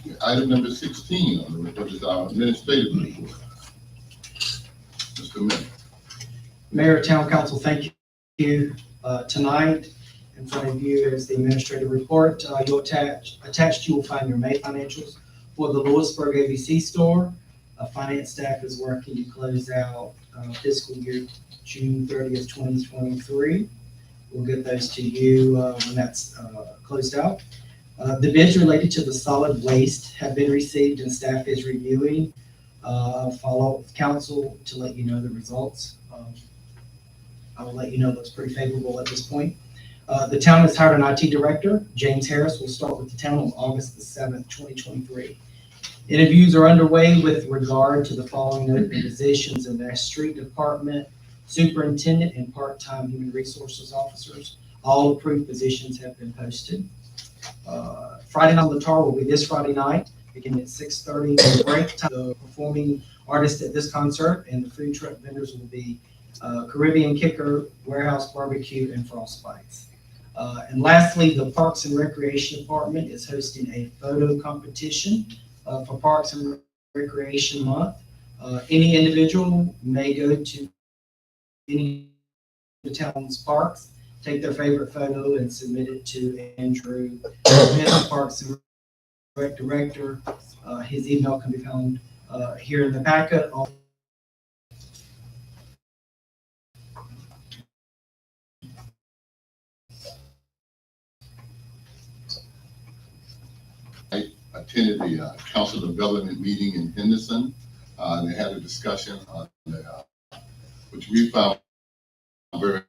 you. Item number 16 on the report is our administrative report. Mr. Miller. Mayor, Town Council, thank you. Tonight, in front of you is the administrative report. Attached, you will find your May financials for the Lewisburg ABC store. Finance staff is working to close out fiscal year June 30th, 2023. We'll get those to you when that's closed out. The bids related to the solid waste have been received and staff is reviewing. Follow up with council to let you know the results. I will let you know it looks pretty favorable at this point. The town has hired an IT director. James Harris will start with the town on August the 7th, 2023. Interviews are underway with regard to the following open positions in the street department, superintendent, and part-time human resources officers. All approved positions have been posted. Friday Night on the Tar will be this Friday night, beginning at 6:30. Break time. The performing artists at this concert and the food truck vendors will be Caribbean Kicker, Warehouse Barbecue, and Frostbites. And lastly, the Parks and Recreation Department is hosting a photo competition for Parks and Recreation Month. Any individual may go to any of the town's parks, take their favorite photo and submit it to Andrew Smith, Parks and Rec Director. His email can be found here in the packet. I attended the council development meeting in Henderson. They had a discussion on which we found very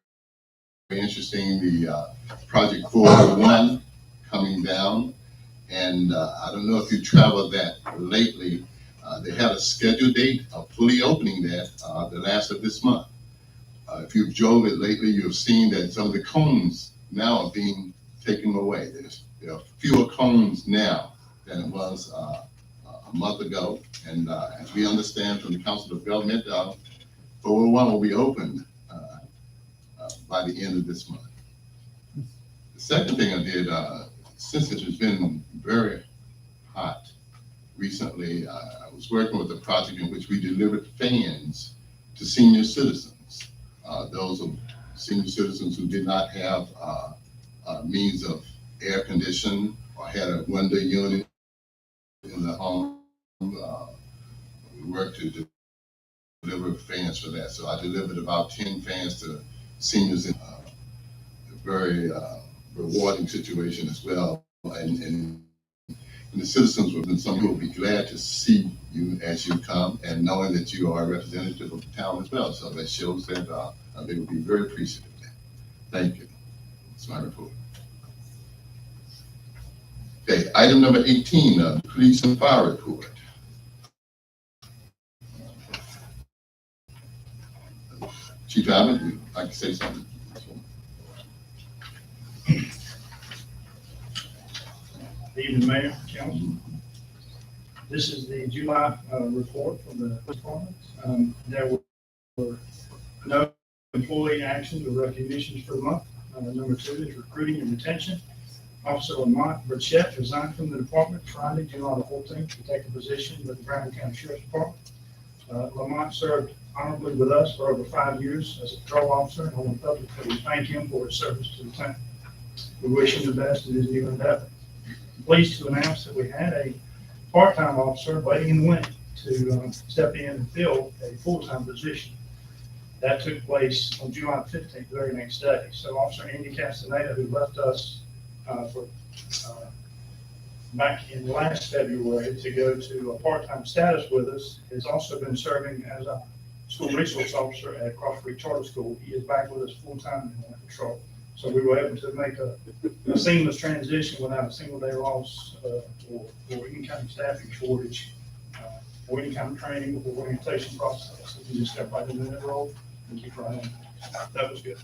interesting, the Project 401 coming down. And I don't know if you traveled that lately. They had a scheduled date of fully opening that the last of this month. If you've drove it lately, you've seen that some of the cones now are being taken away. There are fewer cones now than it was a month ago. And as we understand from the Council of Development, 401 will be opened by the end of this month. The second thing I did, since it has been very hot recently, I was working with a project in which we delivered fans to senior citizens. Those of senior citizens who did not have means of air conditioning or had a window unit in the home. We worked to deliver fans for that. So I delivered about 10 fans to seniors in a very rewarding situation as well. And the citizens some people will be glad to see you as you come and knowing that you are a representative of the town as well. So that shows that they will be very appreciative of that. Thank you. That's my report. Okay, item number 18, police and fire report. Chief Abbott, would you like to say something? Good evening, Mayor, Council. This is the July report from the department. There were no employee actions or recognitions for the month. Number 2 is recruiting and retention. Officer Lamont Burchett resigned from the department Friday, July the 14th, to take a position with the Brown County Sheriff's Department. Lamont served honorably with us for over 5 years as a patrol officer, and I want to publicly thank him for his service to the town. We wish him the best in his new endeavor. I'm pleased to announce that we had a part-time officer waiting in the wing to step in and fill a full-time position. That took place on July 15th, the very next day. So Officer Andy Castaneda, who left us back in last February to go to a part-time status with us, has also been serving as a school resource officer at Cross Creek Charter School. He is back with us full-time in patrol. So we were able to make a seamless transition without a single day loss or any kind of staffing shortage or any kind of training or orientation process. So we just step right into that role and keep right on. That was good.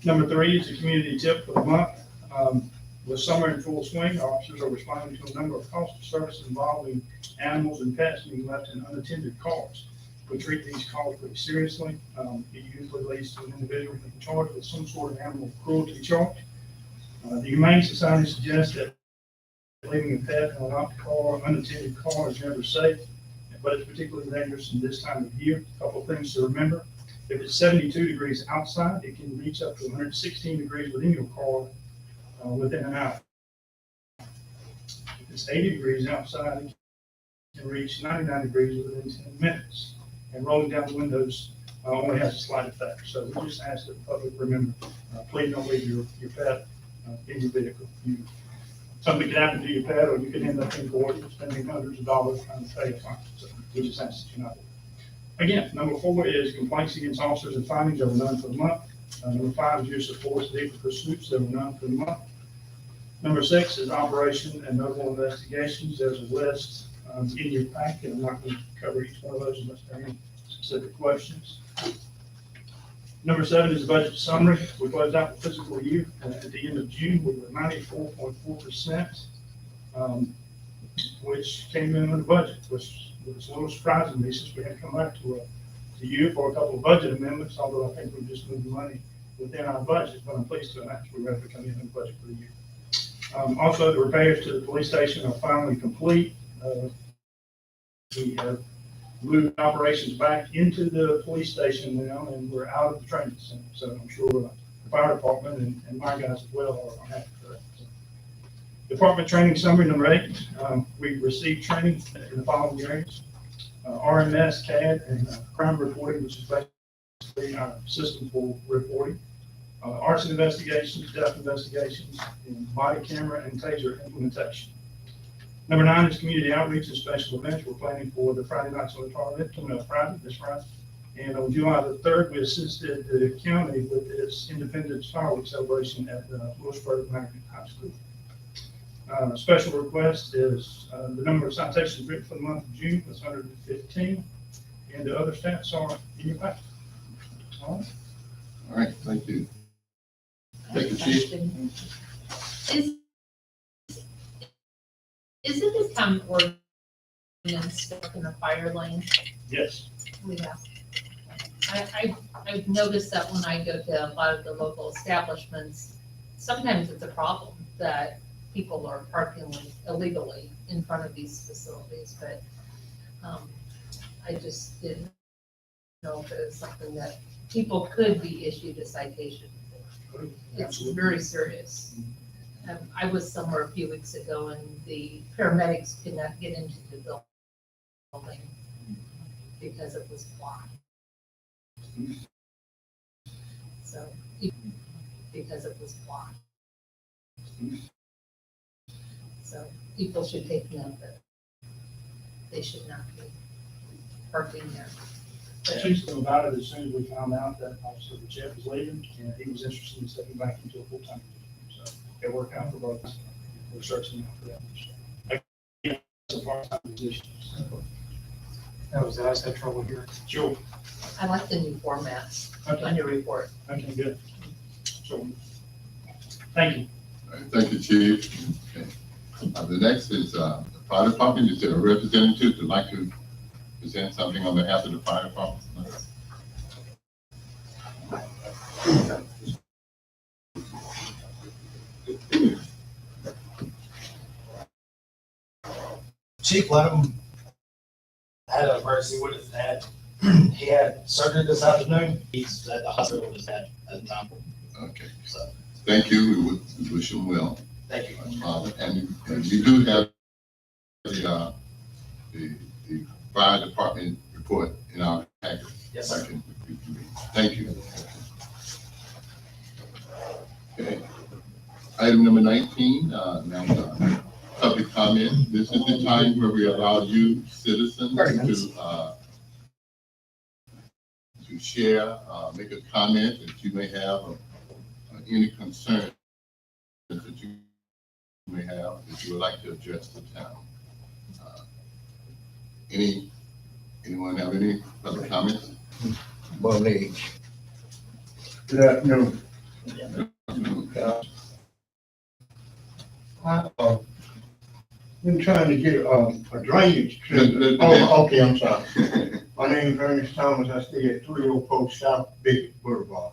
Number 3 is the community tip for the month. With summer in full swing, our officers are responding to a number of calls for service involving animals and pets being left in unattended cars. We treat these calls pretty seriously. It usually leads to an individual being charged with some sort of animal cruelty charge. The Humane Society suggests that leaving a pet in a locked car, unattended car is never safe, but it's particularly dangerous in this time of year. A couple of things to remember. If it's 72 degrees outside, it can reach up to 116 degrees within your car within an hour. If it's 80 degrees outside, it can reach 99 degrees within 10 minutes. And rolling down the windows only has a slight effect. So we just ask that the public remember, please don't leave your pet in your vehicle. Something could happen to your pet, or you could end up in court spending hundreds of dollars trying to pay a fine. So we just ask that you not. Again, number 4 is complaints against officers and findings. There were none for the month. Number 5 is use of force, legal pursuits, there were none for the month. Number 6 is operation and notable investigations. There's a list in your packet. I'm not going to cover each one of those unless there are any specific questions. Number 7 is the budget summary. We closed out the fiscal year at the end of June with a 94.4%, which came in with the budget, which was a little surprising to me since we had come back to you for a couple of budget amendments, although I think we just moved the money within our budget, but I'm pleased to announce we're ready to come in the budget for the year. Also, the repairs to the police station are finally complete. We have moved operations back into the police station now, and we're out of the training center. So I'm sure the fire department and my guys as well are happy for that. So, department training summary number 8. We received training in the following areas: RMS, CAD, and crime reporting, which is basically our system for reporting. Arson investigations, death investigations, and body camera and taser implementation. Number 9 is community outreach and special events. We're planning for the Friday Nights on the Tar event coming up Friday, this Friday. And on July the 3rd, we assisted the county with its Independence Fireworks celebration at the Lewisburg American High School. Special request is the number of citations written for the month of June was 115, and the other stats are in your packet. All right. All right, thank you. Thank you, Chief. Isn't the town ordinance stuck in the fire lane? Yes. We have. I've noticed that when I go to a lot of the local establishments, sometimes it's a problem that people are parking illegally in front of these facilities, but I just didn't know if it was something that people could be issued a citation for. It's very serious. I was somewhere a few weeks ago and the paramedics could not get into the building because it was blocked. So, because it was blocked. So people should take note that they should not be parking there. I chased them about it as soon as we found out that Officer Jeff was leaving, and he was interested in stepping back into a full-time position. So it worked out for both. We're searching out for that. Again, it's a part-time position. So. That was, I had trouble here. Sure. I like the new format on your report. Okay, good. So, thank you. All right, thank you, Chief. Okay. The next is the fire department. Is there a representative who'd like to present something on behalf of the fire department? Chief Lenham had an emergency with his dad. He had surgery this afternoon. He's at the hospital with his dad at the time. Okay. So, Thank you. We wish him well. thank you. And we do have the fire department report in our packet. Yes, sir. Thank you. Okay. Item number 19, now public comment. This is the time where we allow you citizens to share, make a comment that you may have, or any concern that you may have that you would like to address the town. Anyone have any other comments? Monique. Good afternoon. I've been trying to get a drainage. Oh, okay, I'm sorry. My name is Ernest Thomas. I stay at 304 South Big Boulevard.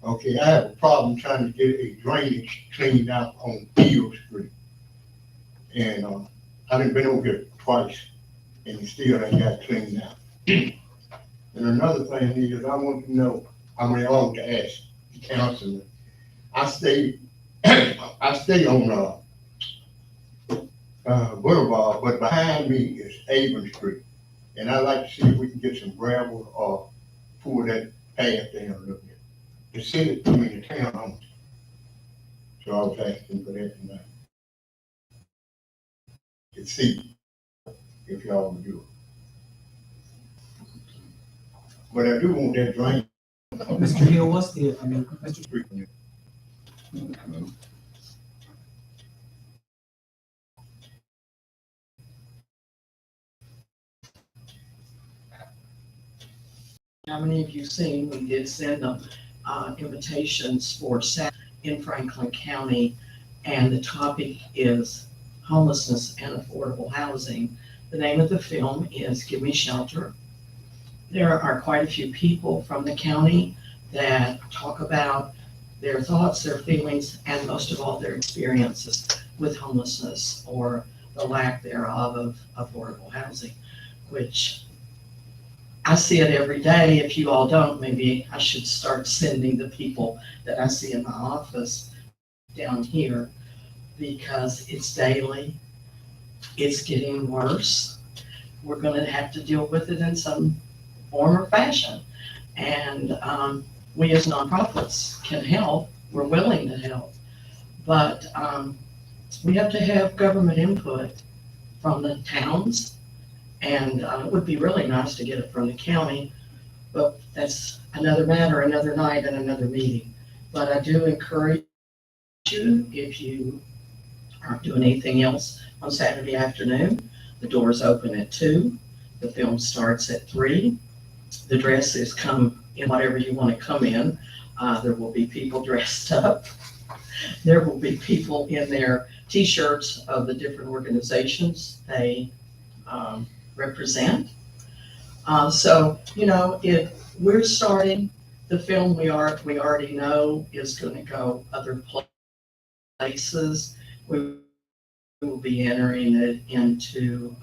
Okay, I have a problem trying to get a drainage cleaned out on Beale Street. And I've been over here twice and still ain't got it cleaned out. And another thing is I want to know, I want to ask the councilman. I stay on Boulevard, but behind me is Avon Street. And I'd like to see if we can get some gravel or pull that path down a little bit. The city, the town owns it. So I was asking for that tonight. To see if y'all would do it. But I do want that drain Mr. Hill, what's the, Mr. How many of you seen, we did send them invitations for Saturday in Franklin County, and the topic is homelessness and affordable housing. The name of the film is Give Me Shelter. There are quite a few people from the county that talk about their thoughts, their feelings, and most of all, their experiences with homelessness or the lack thereof of affordable housing, which I see it every day. If you all don't, maybe I should start sending the people that I see in my office down here, because it's daily. It's getting worse. We're going to have to deal with it in some form or fashion. And we as nonprofits can help. We're willing to help. But we have to have government input from the towns. And it would be really nice to get it from the county, but that's another matter, another night, and another meeting. But I do encourage you, if you aren't doing anything else on Saturday afternoon, the doors open at 2, the film starts at 3. The dresses come in whatever you want to come in. There will be people dressed up. There will be people in their T-shirts of the different organizations they represent. So, you know, if we're starting the film, we already know is going to go other places. We will be entering it into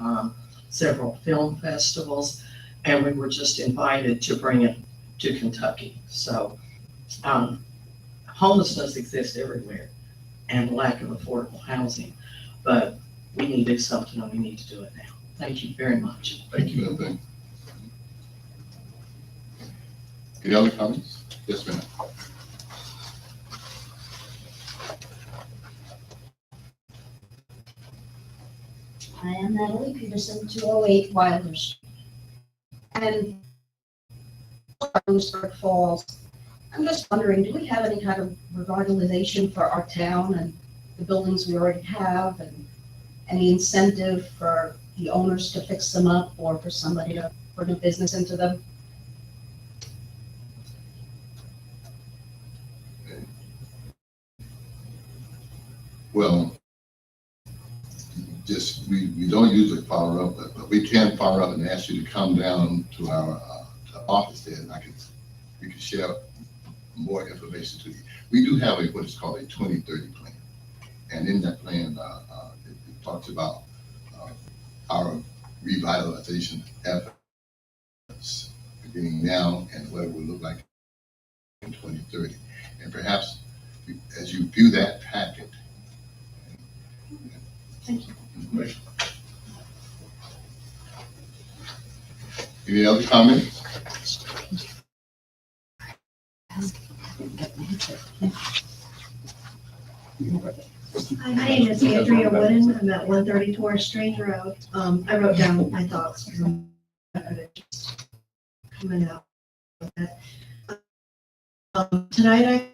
several film festivals, and we were just invited to bring it to Kentucky. So homelessness exists everywhere, and lack of affordable housing, but we need to do something, and we need to do it now. Thank you very much. Thank you, Linda. Any other comments? Yes, ma'am. I am Natalie Peterson, 208 Wilder Street. And Lewisburg Falls. I'm just wondering, do we have any kind of revitalization for our town and the buildings we already have, and any incentive for the owners to fix them up or for somebody to bring a business into them? Well, just, we don't usually follow up, but we can follow up and ask you to come down to our office there, and we can share more information to you. We do have what is called a 2030 plan. And in that plan, it talks about our revitalization efforts beginning now and what it will look like in 2030. And perhaps as you view that packet. Thank you. Any other comments? Hi, my name is Andrea Wooden. I'm at 130 Torres Strange Road. I wrote down my thoughts because I'm just coming out with it. Tonight I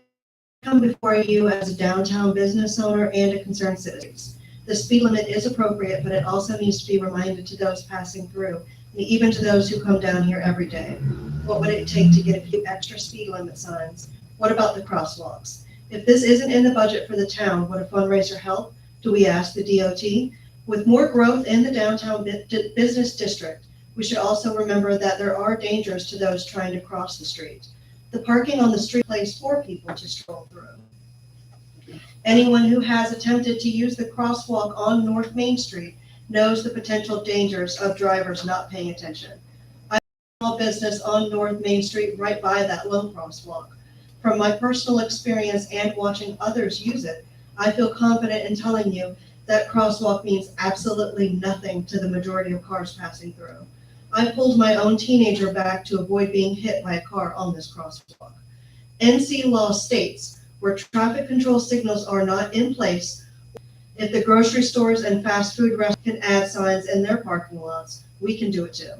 come before you as a downtown business owner and a concerned citizen. The speed limit is appropriate, but it also needs to be reminded to those passing through, and even to those who come down here every day. What would it take to get a few extra speed limit signs? What about the crosswalks? If this isn't in the budget for the town, would a fundraiser help? Do we ask the DOT? With more growth in the downtown business district, we should also remember that there are dangers to those trying to cross the street. The parking on the street place for people to stroll through. Anyone who has attempted to use the crosswalk on North Main Street knows the potential dangers of drivers not paying attention. I have a small business on North Main Street right by that low crosswalk. From my personal experience and watching others use it, I feel confident in telling you that crosswalk means absolutely nothing to the majority of cars passing through. I pulled my own teenager back to avoid being hit by a car on this crosswalk. NC law states where traffic control signals are not in place, if the grocery stores and fast food restaurants can add signs in their parking lots, we can do it too.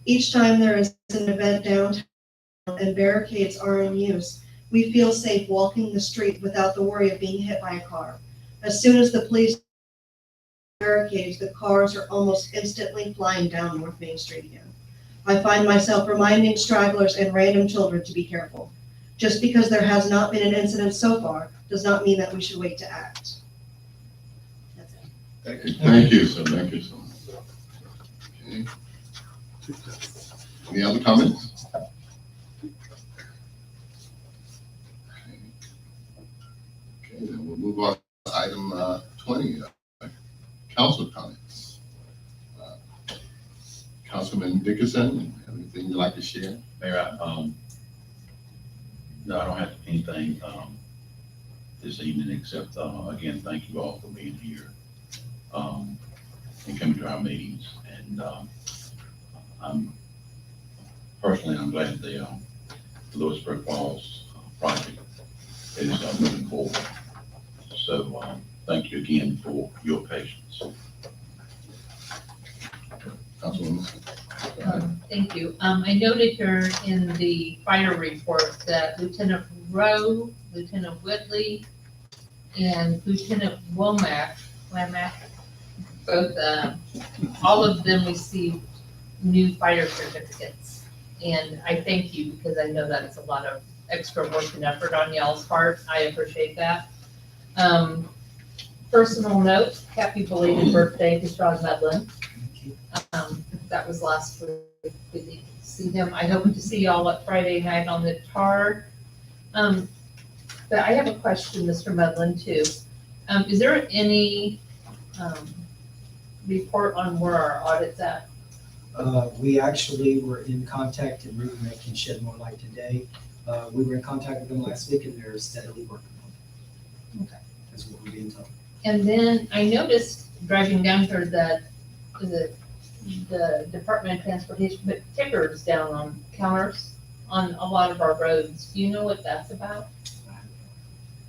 Each time there is an event downtown, and barricades are in use, we feel safe walking the street without the worry of being hit by a car. As soon as the police barricades, the cars are almost instantly flying down North Main Street again. I find myself reminding stragglers and random children to be careful. Just because there has not been an incident so far does not mean that we should wait to act. That's it. Thank you. Thank you so much. Okay. Any other comments? Okay, then we'll move on to item 20, council comments. Councilman Dickerson, have anything you'd like to share? Mayor, no, I don't have anything this evening except, again, thank you all for being here and coming to our meetings. And I'm glad the Lewisburg Falls project is moving forward. So thank you again for your patience. Councilwoman. Thank you. I noted here in the fire report that Lieutenant Rowe, Lieutenant Whitley, and Lieutenant Womack, both, all of them received new fire certificates. And I thank you because I know that it's a lot of extra work and effort on y'all's part. I appreciate that. Personal note, happy belated birthday to Sean Medlin. That was last week. Good to see him. I hope to see y'all at Friday night on the tar. But I have a question, Mr. Medlin, too. Is there any report on where our audit's at? We actually were in contact, and Ruben can shed more light today. We were in contact with them last week, and they're steadily working on it. Okay. That's what we're being told. And then I noticed driving down here that the Department of Transportation put tickers down on counters on a lot of our roads. Do you know what that's about?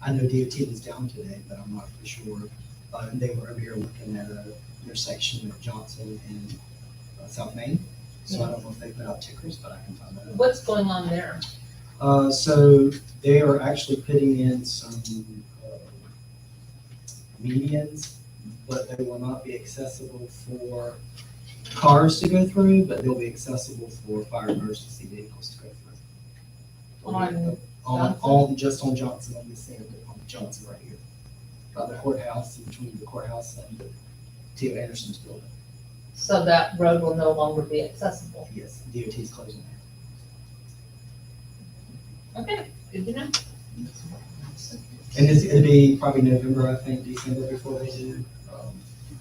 I know DOT was down today, but I'm not for sure. They were over here looking at an intersection of Johnson and South Main. So I don't know if they put out tickers, but I can find that out. What's going on there? So they are actually putting in some medians, but they will not be accessible for cars to go through, but they'll be accessible for fire emergency vehicles to go through. Just on Johnson, on this end, on Johnson right here. By the courthouse, in between the courthouse and the T.O. Anderson's building. So that road will no longer be accessible? Yes, DOT is closing it. Okay, good to know. And it'll be probably November, I think, December before they do.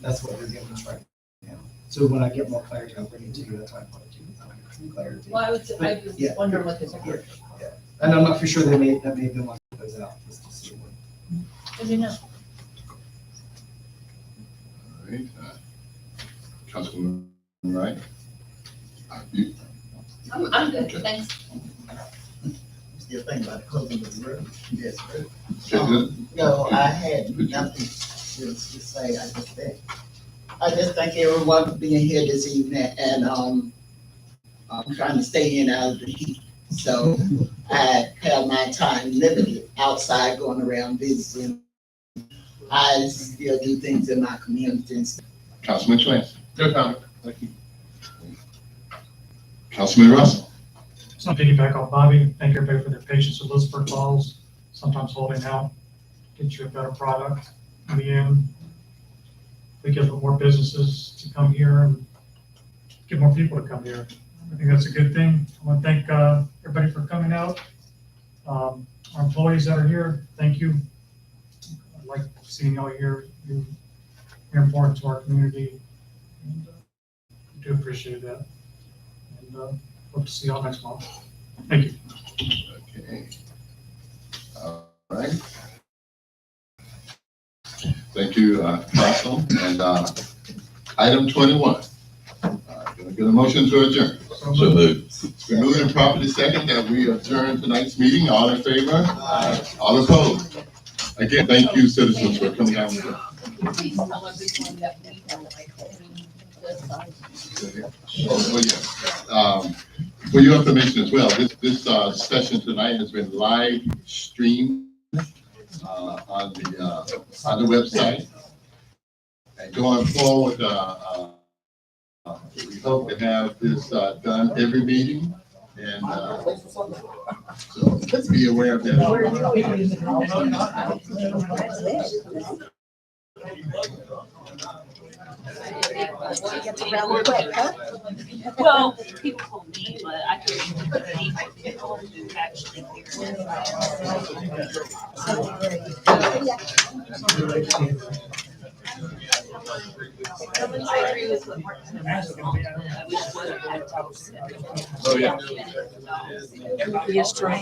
That's what they're giving us right now. So when I get more clarity, I'll bring it to you. That's why I wanted to get some clarity. Well, I was wondering what the ticker. Yeah. And I'm not for sure that may have been one of those out just to see what. Good to know. All right. Councilwoman Wright? I'm good, thanks. Still thinking about closing the road. Yes, Okay. no, I had nothing to say. I just thank everyone for being here this evening, and I'm trying to stay in out of the heat. So I have my time limited outside going around visiting. I still do things in my community. Councilman Schwantz? No comment. Thank you. Councilman Russell? So I'm piggyback off Bobby. Thank everybody for their patience with Lewisburg Falls, sometimes holding out, get you a better product in the end. We get more businesses to come here and get more people to come here. I think that's a good thing. I want to thank everybody for coming out. Our employees that are here, thank you. I like seeing y'all here. You're important to our community. And I do appreciate that. And hope to see y'all next month. Thank you. Okay. All right. Thank you, Council. And item 21. Can I get a motion to adjourn? So moved. It's been moved and properly second that we adjourn tonight's meeting. All in favor? All opposed? Again, thank you, citizens, for coming out. Please tell everyone that we have like this side. Oh, yeah. For your information as well, this session tonight has been live streamed on the website. And going forward, we hope to have this done every meeting, and so be aware of that. Gets around quick, huh? Well, people told me, but I couldn't believe people who actually hear I agree with what Mark said. I wish would have had. Oh, yeah. He is trying.